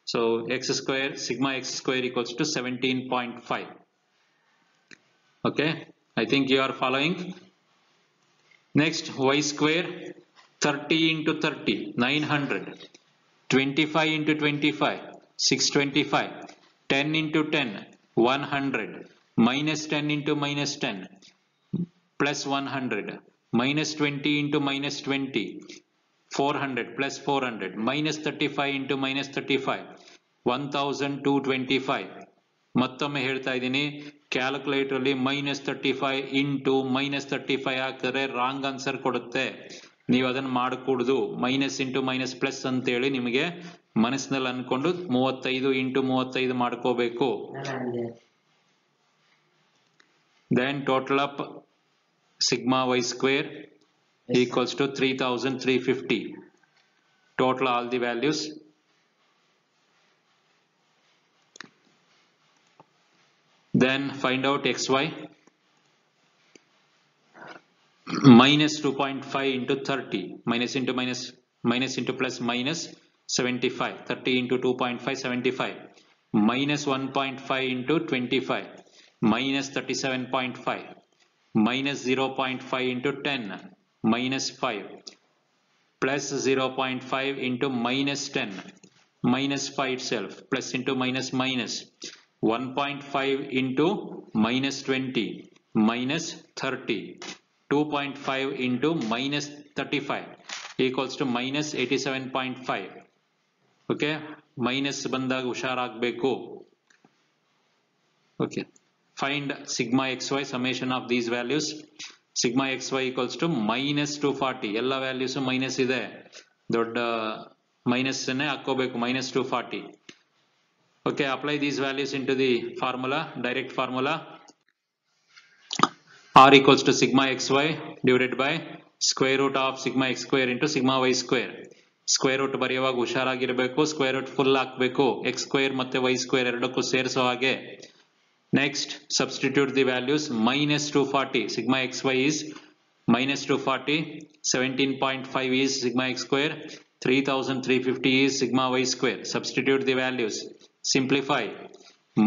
So x square, sigma x square equals to 17.5. Okay, I think you are following. Next, y square, 30 into 30, 900. 25 into 25, 625. 10 into 10, 100. Minus 10 into minus 10, plus 100. Minus 20 into minus 20, 400 plus 400. Minus 35 into minus 35, 1225. ಮತ್ತೊಮ್ಮೆ ಹೇಳ್ತಾ ಇದ್ದೀನಿ, calculator ಅಲ್ಲಿ -35 into -35 ಹಾಕಿದ್ರೆ wrong answer ಕೊಡುತ್ತೆ. ನೀವು ಅದನ್ನ ಮಾಡಕೂಡದು. Minus into minus plus ಅಂತೇಳಿ ನಿಮಗೆ ಮನಸ್ಸಿನಲ್ಲಿ ಅನ್ಕೊಂಡು 35 ಇಂಟು 35 ಮಾಡ್ಕೋಬೇಕು. Then total up sigma y square equals to 3350. Total all the values. Then find out xy. Minus 2.5 into 30. Minus into minus, minus into plus minus 75. 30 into 2.5, 75. Minus 1.5 into 25. Minus 37.5. Minus 0.5 into 10. Minus 5. Plus 0.5 into minus 10. Minus 5 itself. Plus into minus minus. 1.5 into minus 20. Minus 30. 2.5 into minus 35 equals to minus 87.5. Okay, minus ಬಂದಾಗ ಹುಷಾರಾಗಬೇಕು. Okay, find sigma xy, summation of these values. Sigma xy equals to minus 240. ಎಲ್ಲ values minus ಇದೆ, ದೊಡ್ಡ minus ಅನ್ನೇ ಹಾಕೋಬೇಕು, minus 240. Okay, apply these values into the formula, direct formula. R equals to sigma xy divided by square root of sigma x square into sigma y square. Square root ಬರೆಯುವಾಗ ಹುಷಾರಾಗಿರಬೇಕು, square root full ಹಾಕಬೇಕು, x square ಮತ್ತೆ y square ಎರಡಕ್ಕೂ ಸೇರಿಸೋ ಹಾಗೆ. Next, substitute the values. Minus 240, sigma xy is minus 240, 17.5 is sigma x square, 3350 is sigma y square. Substitute the values. Simplify.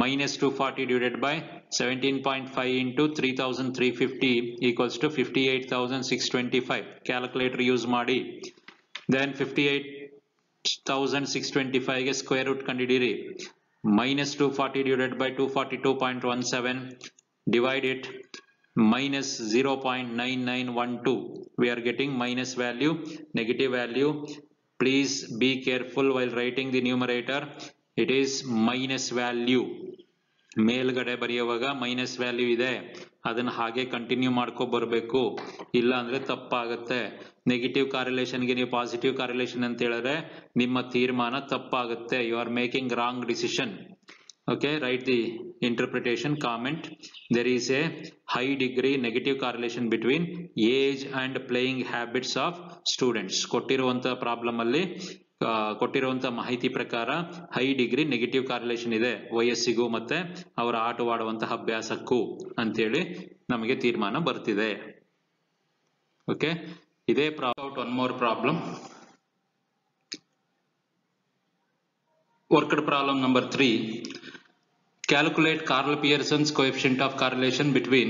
Minus 240 divided by 17.5 into 3350 equals to 58,625. Calculator use ಮಾಡಿ. Then 58,625 ಗೆ square root ಕಂಡುಹಿಡಿಯಿರಿ. Minus 240 divided by 242.17. Divide it. Minus 0.9912. We are getting minus value, negative value. Please be careful while writing the numerator. It is minus value. ಮೇಲ್ಗಡೆ ಬರೆಯುವಾಗ minus value ಇದೆ, ಅದನ್ನ ಹಾಗೆ continue ಮಾಡ್ಕೊ ಬರ್ಬೇಕು, ಇಲ್ಲ ಅಂದ್ರೆ ತಪ್ಪಾಗುತ್ತೆ. ನೆಗೆಟಿವ್ ಕಾರ್ರಿಲೇಷನ್ಗೆ ನೀವು ಪಾಸಿಟಿವ್ ಕಾರ್ರಿಲೇಷನ್ ಅಂತ ಹೇಳಿದ್ರೆ ನಿಮ್ಮ ತೀರ್ಮಾನ ತಪ್ಪಾಗುತ್ತೆ. You are making wrong decision. Okay, write the interpretation comment. There is a high degree negative correlation between age and playing habits of students. ಕೊಟ್ಟಿರುವಂತ ಪ್ರಾಬ್ಲಮ್ ಅಲ್ಲಿ ಕೊಟ್ಟಿರುವಂತ ಮಾಹಿತಿ ಪ್ರಕಾರ ಹೈ ಡಿಗ್ರಿ ನೆಗೆಟಿವ್ ಕಾರ್ರಿಲೇಷನ್ ಇದೆ ವಯಸ್ಸಿಗೂ ಮತ್ತೆ ಅವರ ಆಟವಾಡುವಂತಹ ಅಭ್ಯಾಸಕ್ಕೂ ಅಂತೇಳಿ ನಮಗೆ ತೀರ್ಮಾನ ಬರ್ತಿದೆ. ಓಕೆ, ಇದೇ one more problem. Worked problem number 3. Calculate Carl Pearson's coefficient of correlation between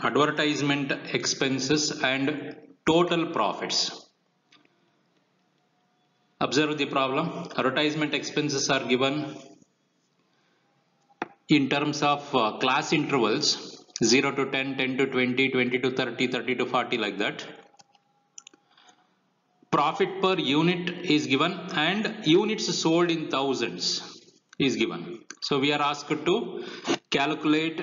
advertisement expenses and total profits. Observe the problem. Advertisement expenses are given in terms of class intervals 0 to 10, 10 to 20, 20 to 30, 30 to 40, like that. profit per unit is given and units sold in thousands is given. So we are asked to calculate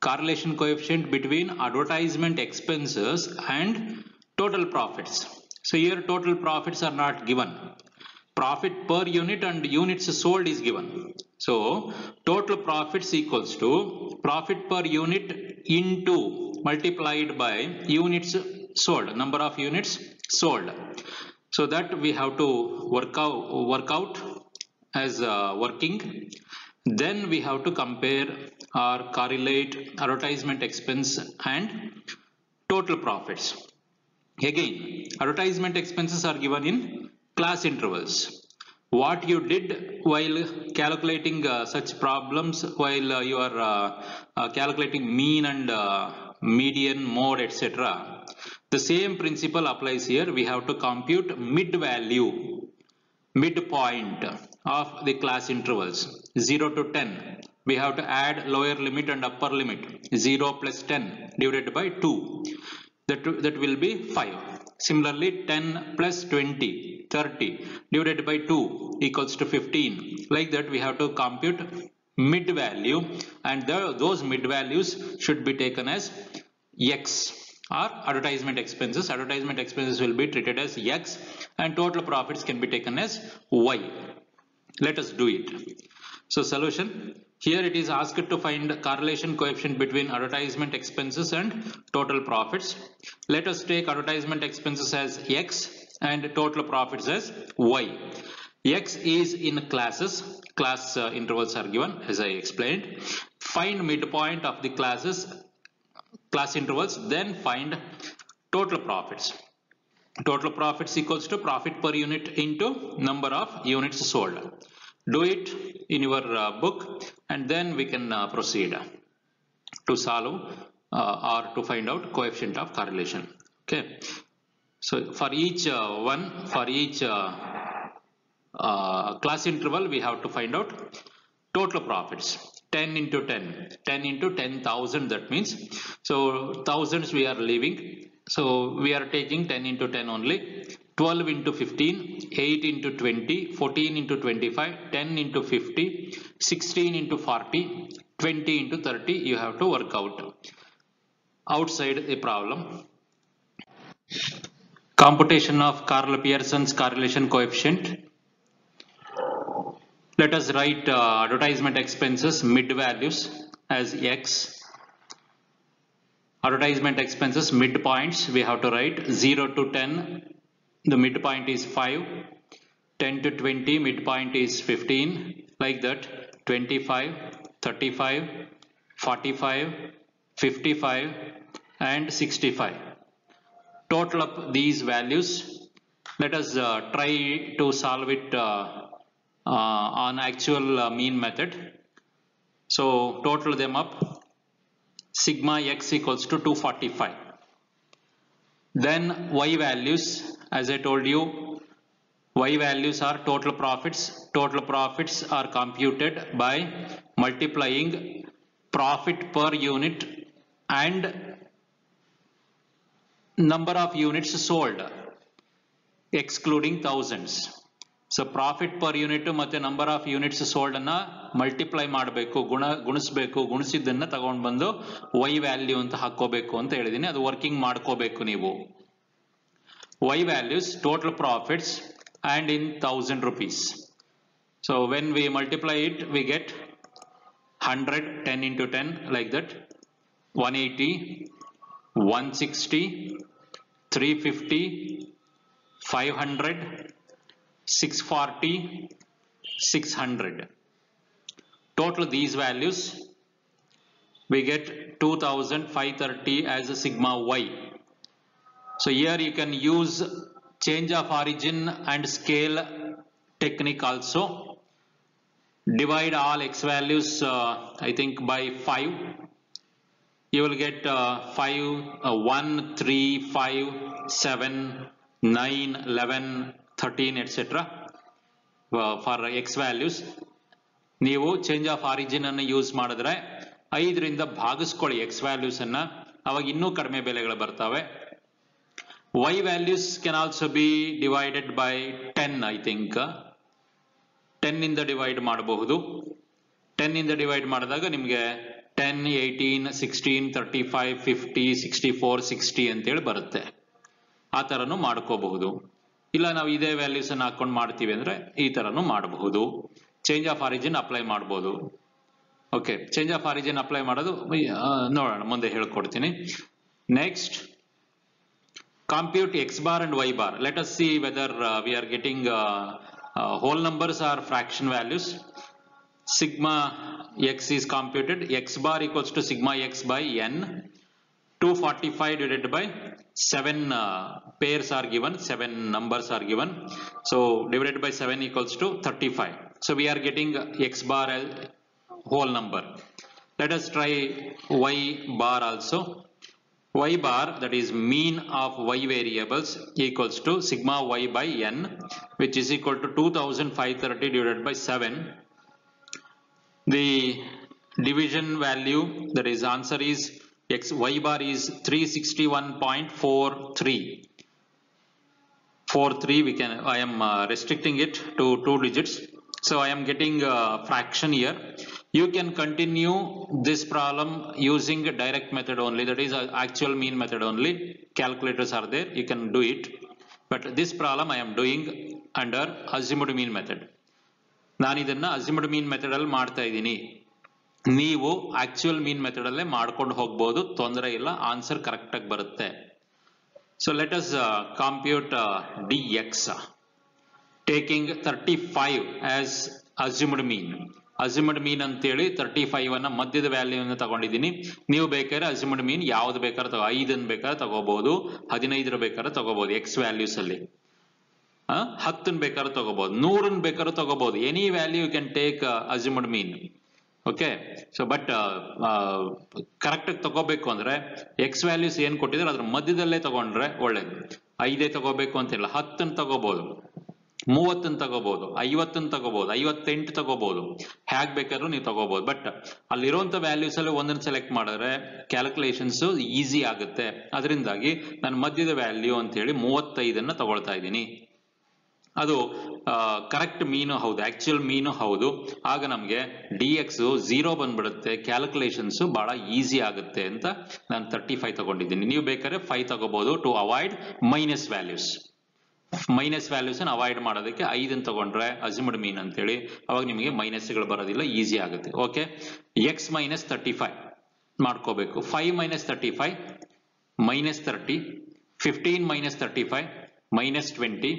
correlation coefficient between advertisement expenses and total profits. So here total profits are not given. Profit per unit and units sold is given. So total profits equals to profit per unit into multiplied by units sold, number of units sold. So that we have to work out as working. Then we have to compare or correlate advertisement expense and total profits. Again, advertisement expenses are given in class intervals. What you did while calculating such problems, while you are calculating mean and median, mode, etc. The same principle applies here. We have to compute midpoint of the class intervals 0 to 10. We have to add lower limit and upper limit. 0 plus 10 divided by 2. That will be 5. Similarly, 10 plus 20, 30 divided by 2 equals to 15. Like that, we have to compute mid value, and those mid values should be taken as X, or advertisement expenses. Advertisement expenses will be treated as X, and total profits can be taken as Y. Let us do it. So solution. Here it is asked to find correlation coefficient between advertisement expenses and total profits. Let us take advertisement expenses as X and total profits as Y. X is in classes. Class intervals are given as I explained. Find midpoint of the class intervals, then find total profits. Total profits equals to profit per unit into number of units sold. Do it in your book, and then we can proceed to solve or to find out coefficient of correlation. Okay. So for each class interval, we have to find out total profits. 10 into 10, 10 into 10,000, that means, so thousands we are leaving, so we are taking 10 into 10 only. 12 into 15, 8 into 20, 14 into 25, 10 into 50, 16 into 40, 20 into 30, you have to work out outside the problem. Computation of Pearson's correlation coefficient. Let us write advertisement expenses mid values as X. Advertisement expenses midpoints we have to write 0 to 10. The midpoint is 5. 10 to 20 midpoint is 15. Like that, 25, 35, 45, 55 and 65. Total up these values. Let us try to solve it on actual mean method. So total them up. Sigma X equals to 245. Then Y values, as I told you, Y values are total profits. Total profits are computed by multiplying profit per unit and number of units sold, excluding thousands. So profit per unit ಮತ್ತೆ number of units sold ಅನ್ನ multiply ಮಾಡಬೇಕು, ಗುಣಿಸಬೇಕು, ಗುಣಿಸಿದ್ದನ್ನ ತಗೊಂಡು ಬಂದು Y value ಅಂತ ಹಾಕೋಬೇಕು ಅಂತ ಹೇಳಿದೀನಿ. ಅದು ವರ್ಕಿಂಗ್ ಮಾಡ್ಕೋಬೇಕು ನೀವು. Y values total profits and in 1000 rupees. So when we multiply it, we get 100, 10 into 10, like that, 180, 160, 350, 500, 640, 600. Total these values, we get 2530 as a sigma Y. So here you can use change of origin and scale technique also. Divide all X values I think by 5. You will get 5, 1, 3, 5, 7, 9, 11, 13 etc. For X values. ನೀವು change of origin ಅನ್ನು use ಮಾಡಿದ್ರೆ 5ರಿಂದ ಭಾಗಿಸ್ಕೊಳ್ಳಿ X values ಅನ್ನ, ಅವಾಗ ಇನ್ನೂ ಕಡಿಮೆ ಬೆಲೆಗಳು ಬರ್ತವೆ. Y values can also be divided by 10, I think. 10 ಇಂದ ಡಿವೈಡ್ ಮಾಡಬಹುದು. 10 ಇಂದ ಡಿವೈಡ್ ಮಾಡಿದಾಗ ನಿಮಗೆ 10, 18, 16, 35, 50, 64, 60 ಅಂತೇಳಿ ಬರುತ್ತೆ. ಆ ತರನು ಮಾಡ್ಕೋಬಹುದು. ಇಲ್ಲ ನಾವು ಇದೇ ವ್ಯಾಲ್ಯೂಸ್ ಅನ್ನು ಹಾಕೊಂಡು ಮಾಡ್ತೀವಿ ಅಂದ್ರೆ ಈ ತರನು ಮಾಡಬಹುದು. ಚೇಂಜ್ ಆಫ್ ಆರಿಜಿನ್ ಅಪ್ಲೈ ಮಾಡಬಹುದು. Okay, change of origin apply ಮಾಡೋದು ನೋಡೋಣ, ಮುಂದೆ ಹೇಳ್ಕೊಡ್ತೀನಿ. Next, compute x bar and y bar. Let us see whether we are getting whole numbers or fraction values. Sigma x is computed. X bar equals to sigma x by n. 245 divided by 7 pairs are given, 7 numbers are given. So divided by 7 equals to 35. So we are getting x bar as whole number. Let us try y bar also. Y bar, that is mean of y variables, equals to sigma y by n, which is equal to 2530 divided by 7. The division value, that is answer is y bar is 361.43. 43, I am restricting it to 2 digits. So I am getting a fraction here. You can continue this problem using a direct method only, that is actual mean method only. Calculators are there, you can do it. But this problem I am doing under azimuth mean method. ನಾನು ಇದನ್ನ azimuth mean method ಅಲ್ಲಿ ಮಾಡ್ತಾ ಇದ್ದೀನಿ. ನೀವು actual mean method ಅಲ್ಲೇ ಮಾಡ್ಕೊಂಡು ಹೋಗಬಹುದು, ತೊಂದರೆ ಇಲ್ಲ, ಆನ್ಸರ್ ಕರೆಕ್ಟ್ ಆಗಿ ಬರುತ್ತೆ. So let us compute dx, taking 35 as azimuth mean. ಅಜಿಮುಡ್ ಮೀನ್ ಅಂತೇಳಿ 35 ಅನ್ನ ಮಧ್ಯದ ವ್ಯಾಲ್ಯೂ ಅನ್ನು ತಗೊಂಡಿದ್ದೀನಿ. ನೀವು ಬೇಕಾದ್ರೆ ಅಜಿಮುಡ್ ಮೀನ್ ಯಾವ್ದು ಬೇಕಾದ್ರೆ 5 ಬೇಕಾದ್ರೆ ತಗೋಬಹುದು, 15 ಬೇಕಾದ್ರೆ ತಗೋಬಹುದು. ಎಕ್ಸ್ ವ್ಯಾಲ್ಯೂಸ್ ಅಲ್ಲಿ 10 ಬೇಕಾದ್ರೆ ತಗೋಬಹುದು, 100 ಬೇಕಾದ್ರೆ ತಗೋಬಹುದು. Any value you can take assumed mean. Okay, so but correct ಆಗಿ ತಗೋಬೇಕು ಅಂದ್ರೆ ಎಕ್ಸ್ ವ್ಯಾಲ್ಯೂಸ್ ಏನ್ ಕೊಟ್ಟಿದ್ರೆ ಅದ್ರ ಮಧ್ಯದಲ್ಲೇ ತಗೊಂಡ್ರೆ ಒಳ್ಳೇದು. 5 ತಗೋಬೇಕು ಅಂತಿಲ್ಲ, 10 ತಗೋಬಹುದು, 30 ತಗೋಬಹುದು, 50 ತಗೋಬಹುದು, 58 ತಗೋಬಹುದು, ಹೇಗ್ ಬೇಕಾದ್ರೂ ನೀವು ತಗೋಬಹುದು. ಬಟ್ ಅಲ್ಲಿರುವಂತ ವ್ಯಾಲ್ಯೂಸ್ ಅಲ್ಲಿ ಒಂದನ್ನು ಸೆಲೆಕ್ಟ್ ಮಾಡಿದ್ರೆ ಕ್ಯಾಲ್ಕುಲೇಷನ್ಸ್ ಈಸಿ ಆಗುತ್ತೆ. ಅದರಿಂದಾಗಿ ನಾನು ಮಧ್ಯದ ವ್ಯಾಲ್ಯೂ ಅಂತ ಹೇಳಿ 35 ತಗೊಳ್ತಾ ಇದ್ದೀನಿ. ಅದು ಕರೆಕ್ಟ್ ಮೀನು ಹೌದು, ಆಕ್ಚುಯಲ್ ಮೀನು ಹೌದು. ಆಗ ನಮ್ಗೆ ಡಿ ಎಕ್ಸ್ 0 ಬಂದ್ಬಿಡುತ್ತೆ, ಕ್ಯಾಲ್ಕುಲೇಷನ್ಸ್ ಬಹಳ ಈಸಿ ಆಗುತ್ತೆ ಅಂತ ನಾನು 35 ತಗೊಂಡಿದ್ದೀನಿ. ನೀವು ಬೇಕಾದ್ರೆ 5 ತಗೋಬಹುದು to avoid minus values. Minus values avoid ಮಾಡೋದಕ್ಕೆ 5 ತಗೊಂಡ್ರೆ ಅಜಿಮುಡ್ ಮೀನ್ ಅಂತೇಳಿ, ಅವಾಗ ನಿಮಗೆ ಮೈನಸ್ಗಳು ಬರೋದಿಲ್ಲ, ಈಸಿ ಆಗುತ್ತೆ. ಓಕೆ, ಎಕ್ಸ್ ಮೈನಸ್ 35 ಮಾಡ್ಕೋಬೇಕು. 5 minus 35 minus 30, 15 minus 35 minus 20,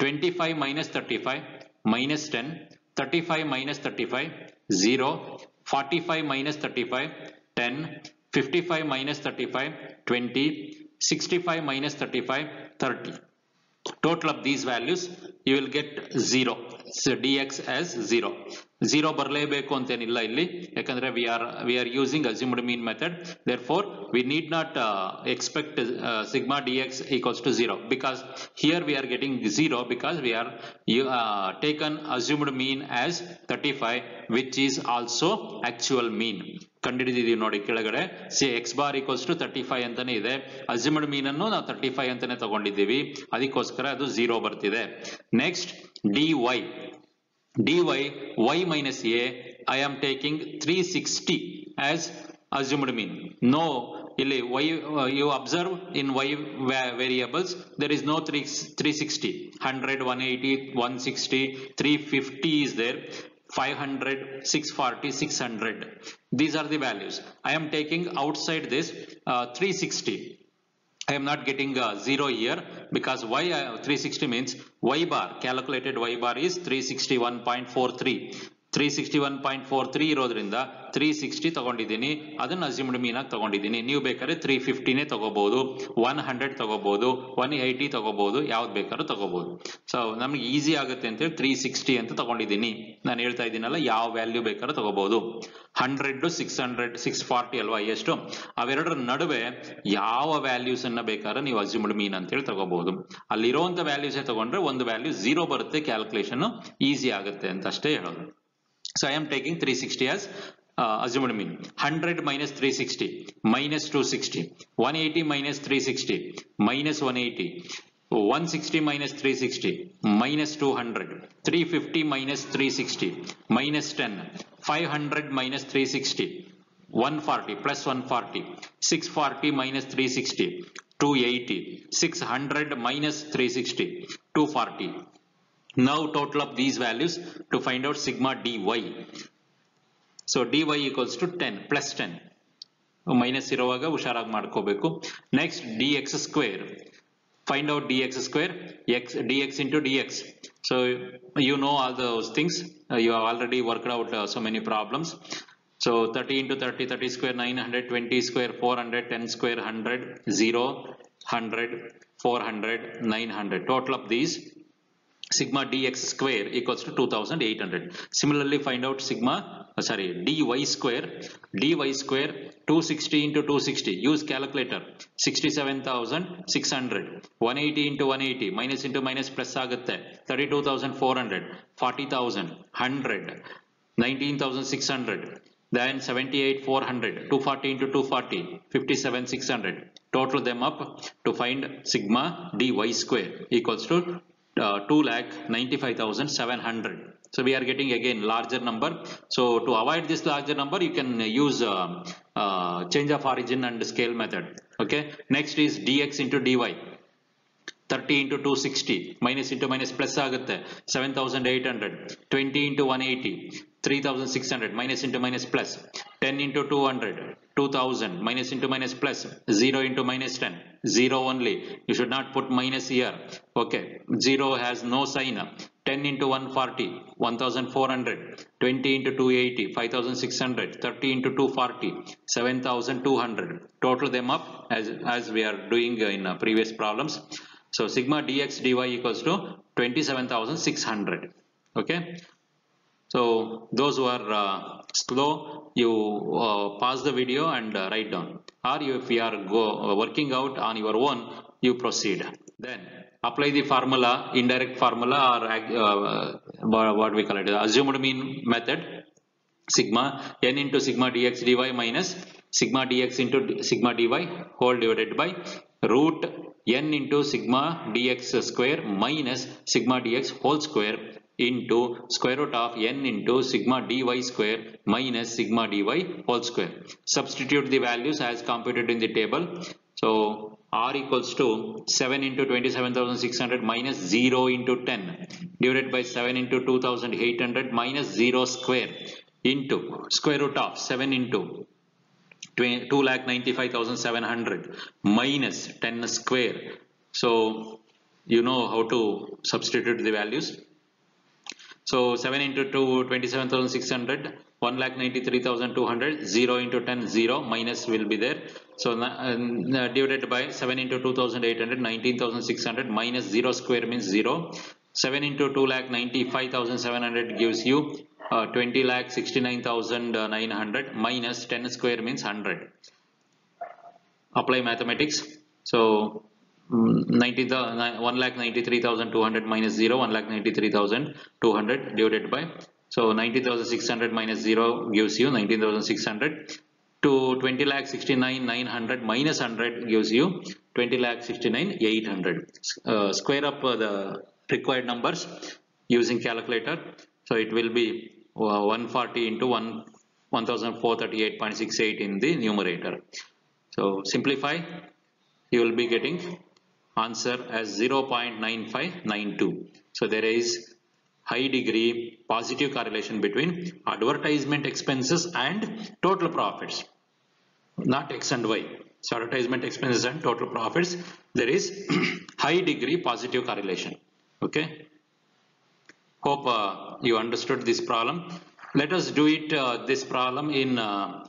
25 minus 35 minus 10, 35 minus 35 0, 45 minus 35 10, 55 minus 35 20, 65 minus 35 30. Total of these values you will get 0. So dx as 0. 0 ಬರಲೇಬೇಕು ಅಂತೇನಿಲ್ಲ ಇಲ್ಲಿ, ಯಾಕಂದ್ರೆ we are using azimuth mean method. Therefore we need not expect sigma dx equals to 0, because here we are getting 0 because we are taken azimuth mean as 35, which is also actual mean. ಕಂಡುಹಿಡಿದಿದ್ದೀವಿ ನೋಡಿ ಕೆಳಗಡೆ, X bar equals to 35 ಅಂತಾನೆ ಇದೆ. ಅಜಿಮುಡ್ ಮೀನ್ ಅನ್ನು ನಾವು 35 ಅಂತಾನೆ ತಗೊಂಡಿದ್ದೀವಿ, ಅದಕ್ಕೋಸ್ಕರ ಅದು 0 ಬರ್ತಿದೆ. Next dy, y minus a, I am taking 360 as assumed mean. No, ಇಲ್ಲಿ y, you observe in y variables there is no 360. 100, 180, 160, 350 is there, 500, 640, 600. These are the values. I am taking outside this 360. I am not getting 0 here because y 360 means y bar, calculated y bar is 361.43. 361.43 ಇರೋದ್ರಿಂದ 360 ತಗೊಂಡಿದ್ದೀನಿ, ಅದನ್ನ assumed ಮೀನ್ ಆಗಿ ತಗೊಂಡಿದ್ದೀನಿ. ನೀವು ಬೇಕಾದ್ರೆ 350ನೇ ತಗೋಬಹುದು, 100 ತಗೋಬಹುದು, 180 ತಗೋಬಹುದು, ಯಾವ್ದು ಬೇಕಾದ್ರೂ ತಗೋಬಹುದು. ಸೊ ನಮ್ಗೆ ಈಸಿ ಆಗುತ್ತೆ ಅಂತೇಳಿ 360 ಅಂತ ತಗೊಂಡಿದ್ದೀನಿ. ನಾನು ಹೇಳ್ತಾ ಇದ್ದೀನಲ್ಲ, ಯಾವ ವ್ಯಾಲ್ಯೂ ಬೇಕಾದ್ರೂ ತಗೋಬಹುದು. 100, 600, 640 ಅಲ್ವಾ ಎಷ್ಟು, ಅವೆರಡರ ನಡುವೆ ಯಾವ ವ್ಯಾಲ್ಯೂಸ್ ಅನ್ನ ಬೇಕಾದ್ರೆ ನೀವು ಅಸ್ಯೂಮ್ಡ್ ಮೀನ್ ಅಂತೇಳಿ ತಗೋಬಹುದು. ಅಲ್ಲಿರುವಂತ ವ್ಯಾಲ್ಯೂಸ್ ತಗೊಂಡ್ರೆ ಒಂದು ವ್ಯಾಲ್ಯೂ 0 ಬರುತ್ತೆ, ಕ್ಯಾಲ್ಕುಲೇಷನ್ ಈಸಿ ಆಗುತ್ತೆ ಅಂತ ಅಷ್ಟೇ ಹೇಳೋದು. So I am taking 360 as assumed mean. 100 minus 360 minus 260, 180 minus 360 minus 180, 160 minus 360 minus 200, 350 minus 360 minus 10, 500 minus 360 140 plus 140, 640 minus 360 280, 600 minus 360 240. Now total of these values to find out sigma dy. So dy equals to 10 plus 10 minus ಇರುವಾಗ ಹುಷಾರಾಗಿ ಮಾಡ್ಕೋಬೇಕು. Next dx square, find out dx square, dx into dx. So you know all those things, you have already worked out so many problems. So 30 into 30, 30 square 900, 20 square 400, 10 square 100, 0, 100, 400, 900. Total of these sigma dx square equals to 2800. Similarly find out dy square, 260 into 260, use calculator, 67,600, 180 into 180, minus into minus plus ಆಗುತ್ತೆ, 32,400, 40,000, 100, 19,600, then 78,400, 240 into 240, 57,600. Total them up to find sigma dy square equals to 2,95,700. So we are getting again larger number. So to avoid this larger number, you can use change of origin and scale method. Okay. Next is dx into dy. 30 into 260 minus into minus plus ಆಗುತ್ತೆ, 7,800, 20 into 180, 3,600, minus into minus plus, 10 into 200, 2,000, minus into minus plus, 0 into minus 10, 0 only, you should not put minus here. Okay, 0 has no sign. 10 into 140, 1,400, 20 into 280, 5,600, 30 into 240, 7,200. Total them up as we are doing in previous problems. So sigma dx dy equals to 27,600. Okay. So those who are slow, you pause the video and write down. Or if you are working out on your own, you proceed. Then apply the formula, indirect formula, or what we call it, assumed mean method. Sigma n into sigma dx dy minus sigma dx into sigma dy whole divided by root n into sigma dx square minus sigma dx whole square into square root of n into sigma dy square minus sigma dy whole square. Substitute the values as computed in the table. So r equals to 7 into 27,600 minus 0 into 10 divided by 7 into 2,800 minus 0 square into square root of 7 into 2,95,700 minus 10 square. So you know how to substitute the values. So 7 into 27,600, 1,93,200, 0 into 10, 0, minus will be there. So divided by 7 into 2,800, 19,600, minus 0 square means 0. 7 into 2,95,700 gives you 20,69,900 minus 10 square means 100. Apply mathematics. So 1,93,200 minus 0, 1,93,200 divided by, so 90,600 minus 0 gives you 19,600 to 20,69,900 minus 100 gives you 20,69,800. Square up the required numbers using calculator. So it will be 140 into 1,438.68 in the numerator. So simplify, you will be getting answer as 0.9592. So there is high degree positive correlation between advertisement expenses and total profits, not x and y. So advertisement expenses and total profits, there is high degree positive correlation. Okay. Hope you understood this problem. Let us do it this problem in on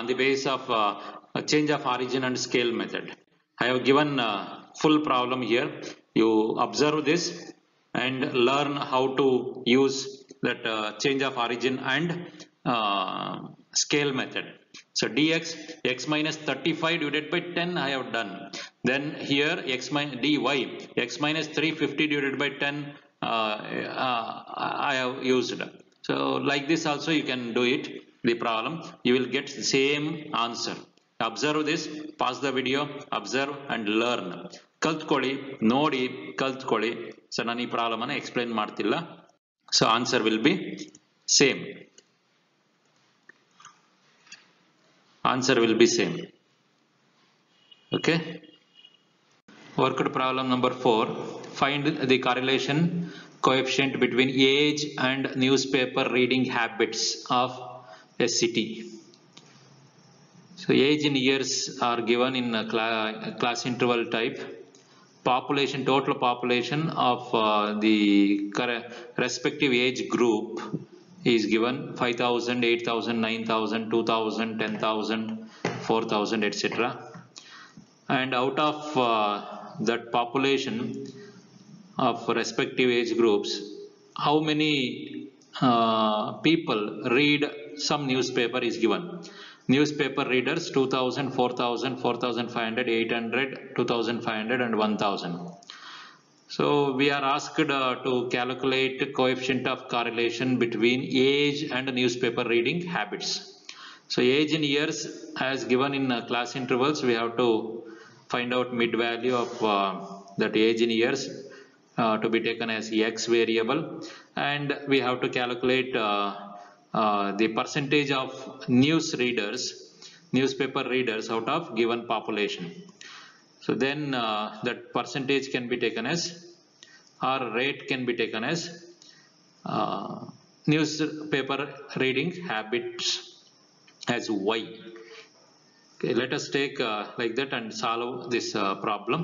the basis of a change of origin and scale method. I have given full problem here. You observe this and learn how to use that change of origin and scale method. So dx, x minus 35 divided by 10 I have done. Then here x minus dy, x minus 350 divided by 10 I have used. So like this also you can do it, the problem. You will get the same answer. Observe this, pause the video, observe and learn. ಕಲ್ತ್ಕೊಳ್ಳಿ, ನೋಡಿ ಕಲ್ತ್ಕೊಳ್ಳಿ. So ನಾನು ಈ problem ಅನ್ನು explain ಮಾಡ್ತಿಲ್ಲ. So answer will be same. Answer will be same. Okay. Worked problem number 4. Find the correlation coefficient between age and newspaper reading habits of a city. So age in years are given in a class interval type. Population, total population of the respective age group is given 5,000, 8,000, 9,000, 2,000, 10,000, 4,000, etc. And out of that population of respective age groups, how many people read some newspaper is given. Newspaper readers 2,000, 4,000, 4,500, 800, 2,500 and 1,000. So we are asked to calculate coefficient of correlation between age and newspaper reading habits. So age in years as given in class intervals, we have to find out mid value of that age in years to be taken as X variable, and we have to calculate the percentage of newspaper readers out of given population. So then that percentage can be taken as, or rate can be taken as newspaper reading habits as Y. Okay, let us take like that and solve this problem.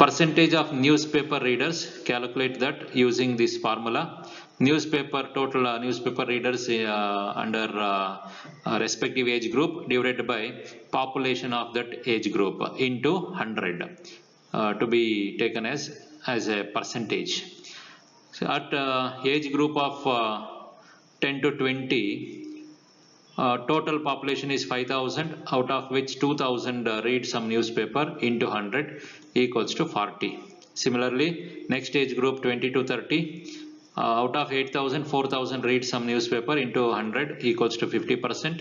Percentage of newspaper readers, calculate that using this formula. Newspaper, total newspaper readers under respective age group divided by population of that age group into 100 to be taken as a percentage. So at age group of 10 to 20, total population is 5,000, out of which 2,000 read some newspaper into 100 equals to 40. Similarly, next age group 20 to 30, out of 8,000, 4,000 read some newspaper into 100 equals to 50%.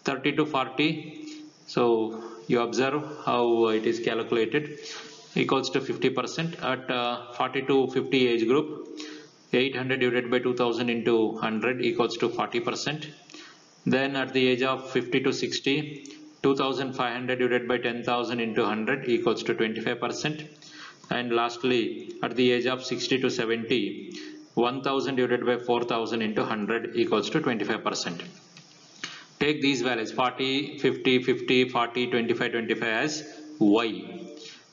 30 to 40, so you observe how it is calculated, equals to 50%. At 40 to 50 age group, 800 divided by 2,000 into 100 equals to 40%. Then at the age of 50 to 60, 2,500 divided by 10,000 into 100 equals to 25%. And lastly, at the age of 60 to 70, 1,000 divided by 4,000 into 100 equals to 25%. Take these values 40, 50, 50, 40, 25, 25 as Y,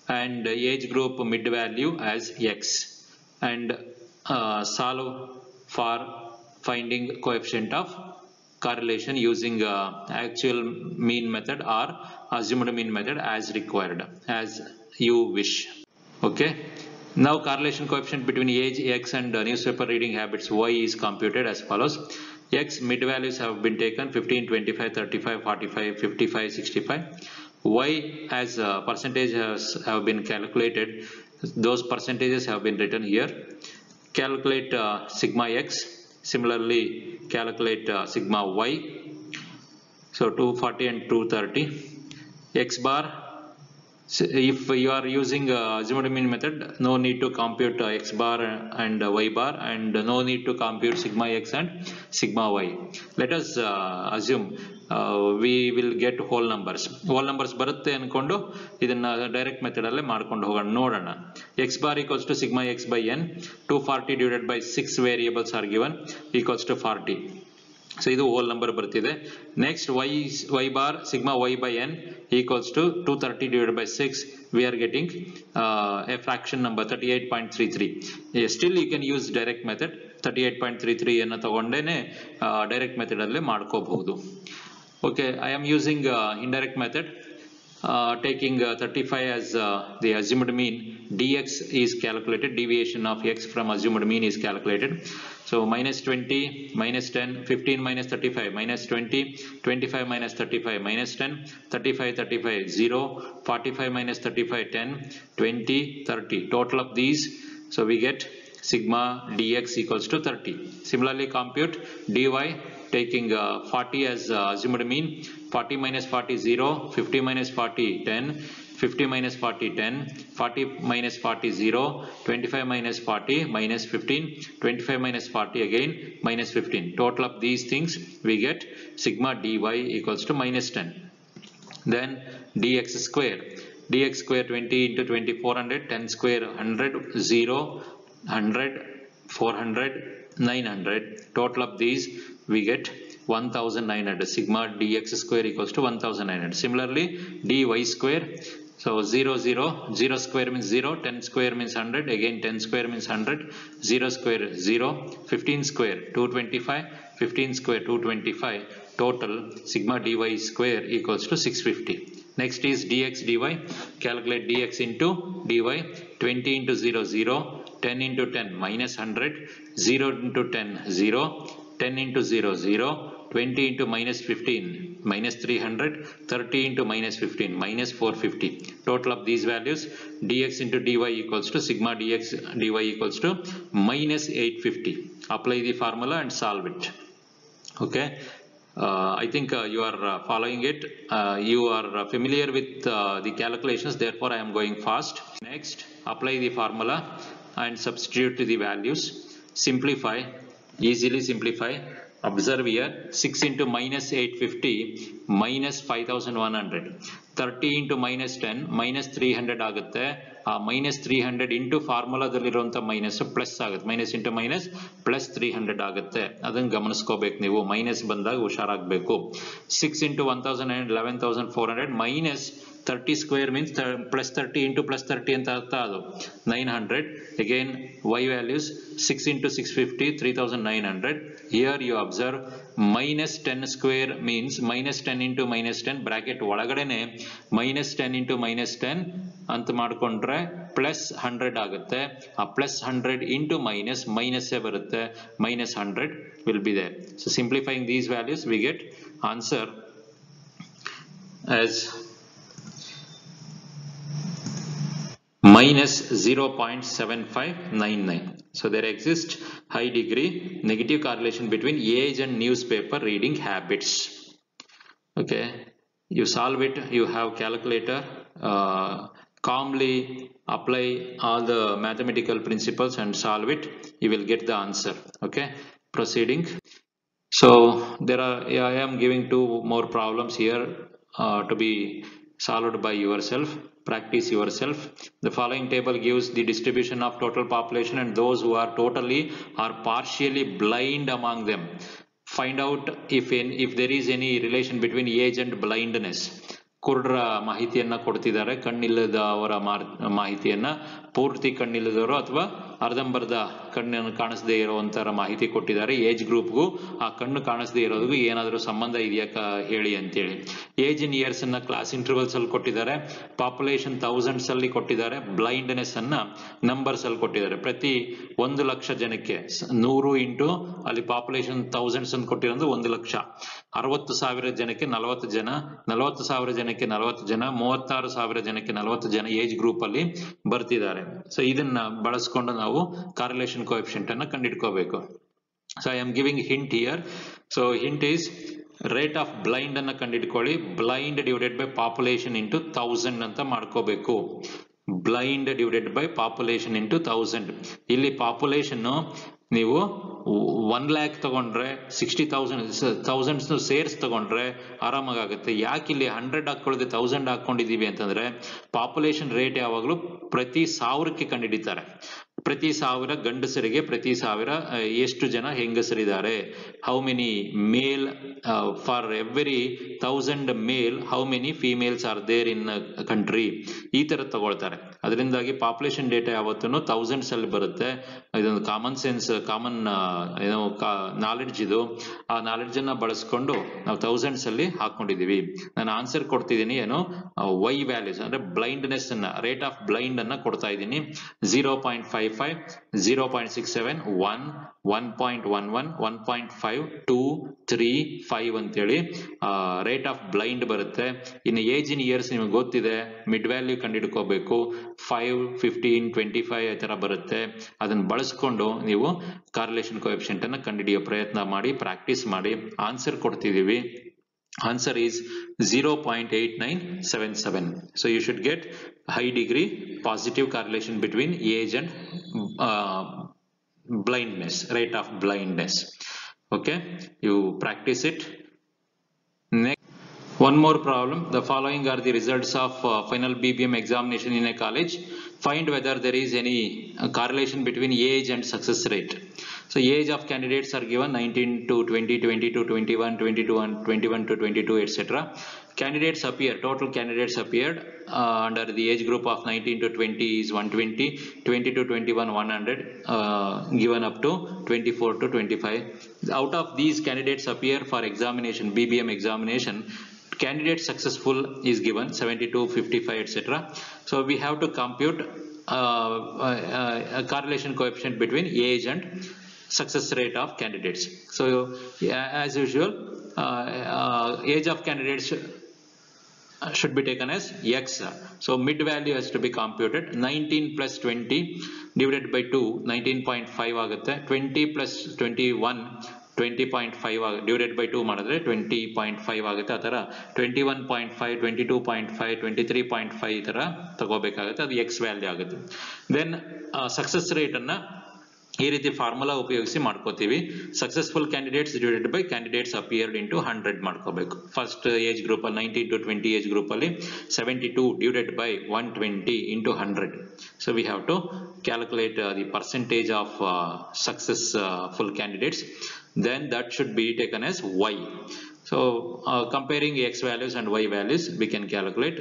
and age group mid value as X, and solve for finding coefficient of correlation using actual mean method or assumed mean method as required, as you wish. Okay. Now correlation coefficient between age X and newspaper reading habits Y is computed as follows. X mid values have been taken 15, 25, 35, 45, 55, 65. Y as percentages have been calculated. Those percentages have been written here. Calculate sigma X. Similarly, calculate sigma Y. So 240 and 230. X bar. So if you are using assumed mean method, no need to compute X bar and Y bar, and no need to compute sigma X and sigma Y. Let us assume we will get whole numbers. Whole numbers ಬರುತ್ತೆ ಅನ್ಕೊಂಡು ಇದನ್ನ direct method ಅಲ್ಲೇ ಮಾಡ್ಕೊಂಡು ಹೋಗೋಣ, ನೋಡೋಣ. X bar equals to sigma X by n, 240 divided by 6 variables are given equals to 40. So ಇದು whole number ಬರ್ತಿದೆ. Next y bar sigma y by n equals to 230 divided by 6. We are getting a fraction number 38.33. Still you can use direct method. 38.33 ಅನ್ನು ತಗೊಂಡೇನೆ direct method ಅಲ್ಲೇ ಮಾಡ್ಕೋಬಹುದು. Okay, I am using indirect method. Taking 35 as the assumed mean, dx is calculated, deviation of x from assumed mean is calculated. So minus 20, minus 10, 15 minus 35, minus 20, 25 minus 35, minus 10, 35, 35, 0, 45 minus 35, 10, 20, 30. Total of these, so we get sigma dx equals to 30. Similarly, compute dy, taking 40 as assumed mean. 40 minus 40 0, 50 minus 40 10, 50 minus 40 10, 40 minus 40 0, 25 minus 40 minus 15, 25 minus 40 again minus 15. Total of these things we get sigma dy equals to minus 10. Then dx square, 20 into 20 400, 10 square 100, 0, 100, 400, 900. Total of these we get 1900. Sigma dx square equals to 1900. Similarly, dy square, so 0 0, 0 square means 0, 10 square means 100, again 10 square means 100, 0 square 0, 15 square 225, 15 square 225. Total sigma dy square equals to 650. Next is dx dy. Calculate dx into dy. 20 into 0 0, 10 into 10 minus 100, 0 into 10 0, 10 into 0 0, 20 into minus 15 minus 300, 30 into minus 15 minus 450. Total of these values dx into dy equals to sigma dx dy equals to minus 850. Apply the formula and solve it. Okay. I think you are following it. You are familiar with the calculations, therefore I am going fast. Next, apply the formula and substitute the values. Simplify, easily simplify. Observe here, 6 into minus 850 minus 5100. 30 into minus 10 minus 300 ಆಗುತ್ತೆ. ಆ minus 300 into ಫಾರ್ಮುಲಾದಲ್ಲಿರುವಂಥ minus plus ಆಗುತ್ತೆ. Minus into minus plus 300 ಆಗುತ್ತೆ. ಅದನ್ನು ಗಮನಿಸ್ಕೋಬೇಕು ನೀವು. Minus ಬಂದಾಗ ಹುಷಾರಾಗಬೇಕು. 6 into 1900 11400 minus 30 square means plus 30 into plus 30 ಅಂತ ಅರ್ಥ ಅದು 900. Again y values 6 into 650 3900. Here you observe minus 10 square means minus 10 into minus 10 bracket ಒಳಗಡೆನೆ minus 10 into minus 10 ಅಂತ ಮಾಡ್ಕೊಂಡ್ರೆ ಪ್ಲಸ್ 100 ಆಗುತ್ತೆ. ಆ ಪ್ಲಸ್ 100 into minus minus ಬರುತ್ತೆ. minus 100 will be there. So simplifying these values we get answer as minus 0.7599. So there exists high degree negative correlation between age and newspaper reading habits. Okay, you solve it, you have calculator, calmly apply all the mathematical principles and solve it, you will get the answer. Okay, proceeding. So there are, I am giving two more problems here to be solved by yourself. Practice yourself. The following table gives the distribution of total population and those who are totally or partially blind among them. Find out if there is any relation between age and blindness. ಕುರುಡರ ಮಾಹಿತಿಯನ್ನ ಕೊಡ್ತಿದ್ದಾರೆ, ಕಣ್ಣಿಲ್ಲದವರ ಮಾಹಿತಿಯನ್ನ, ಪೂರ್ತಿ ಕಣ್ಣಿಲ್ಲದವರು ಅಥವಾ ಅರ್ಧಂಬರ್ಧ ಕಣ್ಣನ್ನು ಕಾಣಿಸದೇ ಇರುವಂತರ ಮಾಹಿತಿ ಕೊಟ್ಟಿದ್ದಾರೆ. Age ಗ್ರೂಪ್ಗೂ ಆ ಕಣ್ಣು ಕಾಣಿಸದೇ ಇರೋದಕ್ಕೂ ಏನಾದರೂ ಸಂಬಂಧ ಇದೆಯಾ ಹೇಳಿ ಅಂತೇಳಿ. ಏಜ್ ಇನ್ ಇಯರ್ಸ್ ಅನ್ನ ಕ್ಲಾಸ್ ಇಂಟರ್ವಲ್ಸ್ ಅಲ್ಲಿ ಕೊಟ್ಟಿದ್ದಾರೆ, ಪಾಪ್ಯುಲೇಷನ್ ಥೌಸಂಡ್ಸ್ ಅಲ್ಲಿ ಕೊಟ್ಟಿದ್ದಾರೆ, ಬ್ಲೈಂಡ್ನೆಸ್ ಅನ್ನ ನಂಬರ್ಸ್ ಅಲ್ಲಿ ಕೊಟ್ಟಿದ್ದಾರೆ. ಪ್ರತಿ 1 ಲಕ್ಷ ಜನಕ್ಕೆ 100 ಇಂಟು ಅಲ್ಲಿ ಪಾಪ್ಯುಲೇಷನ್ ಥೌಸಂಡ್ಸ್ ಅನ್ನು ಕೊಟ್ಟಿರೋದು 1 ಲಕ್ಷ. 60,000 ಜನಕ್ಕೆ 40 ಜನ, 40,000 ಜನಕ್ಕೆ 40 ಜನ, 36,000 ಜನಕ್ಕೆ 40 ಜನ ಏಜ್ ಗ್ರೂಪ್ ಅಲ್ಲಿ ಬರ್ತಿದ್ದಾರೆ. ಸೊ ಇದನ್ನ ಬಳಸ್ಕೊಂಡು ನಾವು ಕಾರ್ರಿಲೇಷನ್ ಕೋಎಫಿಷಿಯಂಟ್ ಅನ್ನ ಕಂಡುಹಿಡ್ಕೋಬೇಕು. So I am giving hint here. So hint is rate of blind ಅನ್ನ ಕಂಡುಹಿಡ್ಕೊಳ್ಳಿ. Blind divided by population into 1000 ಅಂತ ಮಾಡ್ಕೋಬೇಕು. Blind divided by population into 1000. ಇಲ್ಲಿ ಪಾಪ್ಯುಲೇಷನ್ ನೀವು 1 lakh ತಗೊಂಡ್ರೆ 60,000 ಸೇರ್ಸ್ ತಗೊಂಡ್ರೆ ಆರಾಮಾಗುತ್ತೆ. ಯಾಕೆ ಇಲ್ಲಿ 100 ಹಾಕೊಳ್ಳದೆ 1000 ಹಾಕೊಂಡಿದೀವಿ ಅಂತಂದ್ರೆ ಪಾಪ್ಯುಲೇಷನ್ ರೇಟ್ ಯಾವಾಗಲೂ ಪ್ರತಿ 1000ಕ್ಕೆ ಕಂಡುಹಿಡಿತಾರೆ. ಪ್ರತಿ 1000 ಗಂಡಸರಿಗೆ ಪ್ರತಿ 1000 ಎಷ್ಟು ಜನ ಹೆಂಗಸರಿದ್ದಾರೆ, how many male for every 1000 male how many females are there in country, ಈ ತರ ತಗೊಳ್ತಾರೆ. ಅದರಿಂದಾಗಿ ಪಾಪ್ಯುಲೇಷನ್ ಡೇಟಾ ಯಾವತ್ತೂ 1000s ಅಲ್ಲಿ ಬರುತ್ತೆ. ಇದೊಂದು ಕಾಮನ್ ಸೆನ್ಸ್, ಕಾಮನ್ ಏನೋ ನಾಲೆಡ್ಜ್ ಇದು. ಆ ನಾಲೆಡ್ಜ್ ಅನ್ನ ಬಳಸ್ಕೊಂಡು ನಾವು 1000s ಅಲ್ಲಿ ಹಾಕೊಂಡಿದೀವಿ. ನಾನು ಆನ್ಸರ್ ಕೊಡ್ತಿದ್ದೀನಿ ಏನು, ವೈ ವ್ಯಾಲ್ಯೂಸ್ ಅಂದ್ರೆ ಬ್ಲೈಂಡ್ನೆಸ್ ಅನ್ನ, ರೇಟ್ ಆಫ್ ಬ್ಲೈಂಡ್ ಅನ್ನ ಕೊಡ್ತಾ ಇದ್ದೀನಿ 0.55 0.55, 0.67, 1, 1.11, 1.5, 2, 3, 5 ಅಂತೇಳಿ ರೇಟ್ ಆಫ್ ಬ್ಲೈಂಡ್ ಬರುತ್ತೆ. ಇನ್ನು ಏಜ್ ಇನ್ ಇಯರ್ಸ್ ನಿಮಗೆ ಗೊತ್ತಿದೆ, ಮಿಡ್ ವ್ಯಾಲ್ಯೂ ಕಂಡುಹಿಡ್ಕೋಬೇಕು. 5, 15, 25 ಈ ತರ ಬರುತ್ತೆ. ಅದನ್ನ ಬಳಸ್ಕೊಂಡು ನೀವು ಕಾರ್ಲೇಷನ್ ಕೋಎಫಿಷಿಯಂಟ್ ಅನ್ನ ಕಂಡುಹಿಡಿಯೋ ಪ್ರಯತ್ನ ಮಾಡಿ, ಪ್ರಾಕ್ಟೀಸ್ ಮಾಡಿ. Answer ಕೊಡ್ತಿದೀವಿ. Answer is 0.8977. So you should get high degree positive correlation between age and blindness, rate of blindness. Okay, you practice it. Next, one more problem. The following are the results of final BBM examination in a college. Find whether there is any correlation between age and success rate. So age of candidates are given 19 to 20, 20 to 21, 22 and 21 to 22, etc. Candidates appear, total candidates appeared under the age group of 19 to 20 is 120, 20 to 21 100, given up to 24 to 25. Out of these candidates appear for examination, BBM examination, candidate successful is given 72, 55, etc. So we have to compute a correlation coefficient between age and success rate of candidates. So as usual, age of candidates should be taken as x. So mid value has to be computed. 19 plus 20 divided by 2, 19.5 ಆಗುತ್ತೆ. 20 plus 21, 20.5 divided by 2 ಮಾಡಿದ್ರೆ 20.5 ಆಗುತ್ತೆ. ಆ ತರ 21.5, 22.5, 23.5 ಈ ತರ ತಗೋಬೇಕಾಗುತ್ತೆ. ಅದು x value ಆಗುತ್ತೆ. Then success rate ಅನ್ನ ಈ ರೀತಿ ಫಾರ್ಮುಲಾ ಉಪಯೋಗಿಸಿ ಮಾಡ್ಕೋತೀವಿ. Successful candidates divided by candidates appeared into 100 ಮಾಡ್ಕೋಬೇಕು. ಫಸ್ಟ್ ಏಜ್ ಗ್ರೂಪ್ ಅಲ್ಲಿ 19 to 20 ಏಜ್ ಗ್ರೂಪ್ ಅಲ್ಲಿ 72 divided by 120 into 100. So we have to calculate the percentage of successful candidates. Then that should be taken as y. So comparing x values and y values, we can calculate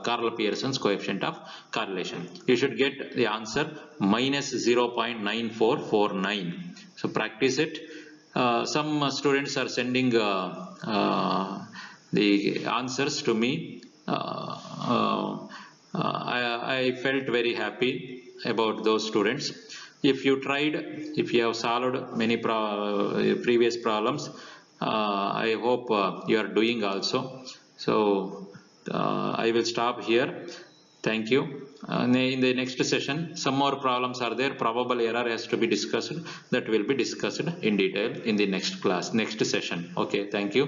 Karl Pearson's coefficient of correlation. You should get the answer minus 0.9449. So practice it. Some students are sending the answers to me. I felt very happy about those students. If you tried, if you have solved many previous problems, I hope you are doing also. So I will stop here. Thank you. In the next session, some more problems are there. Probable error has to be discussed. That will be discussed in detail in the next class, next session. Okay, thank you.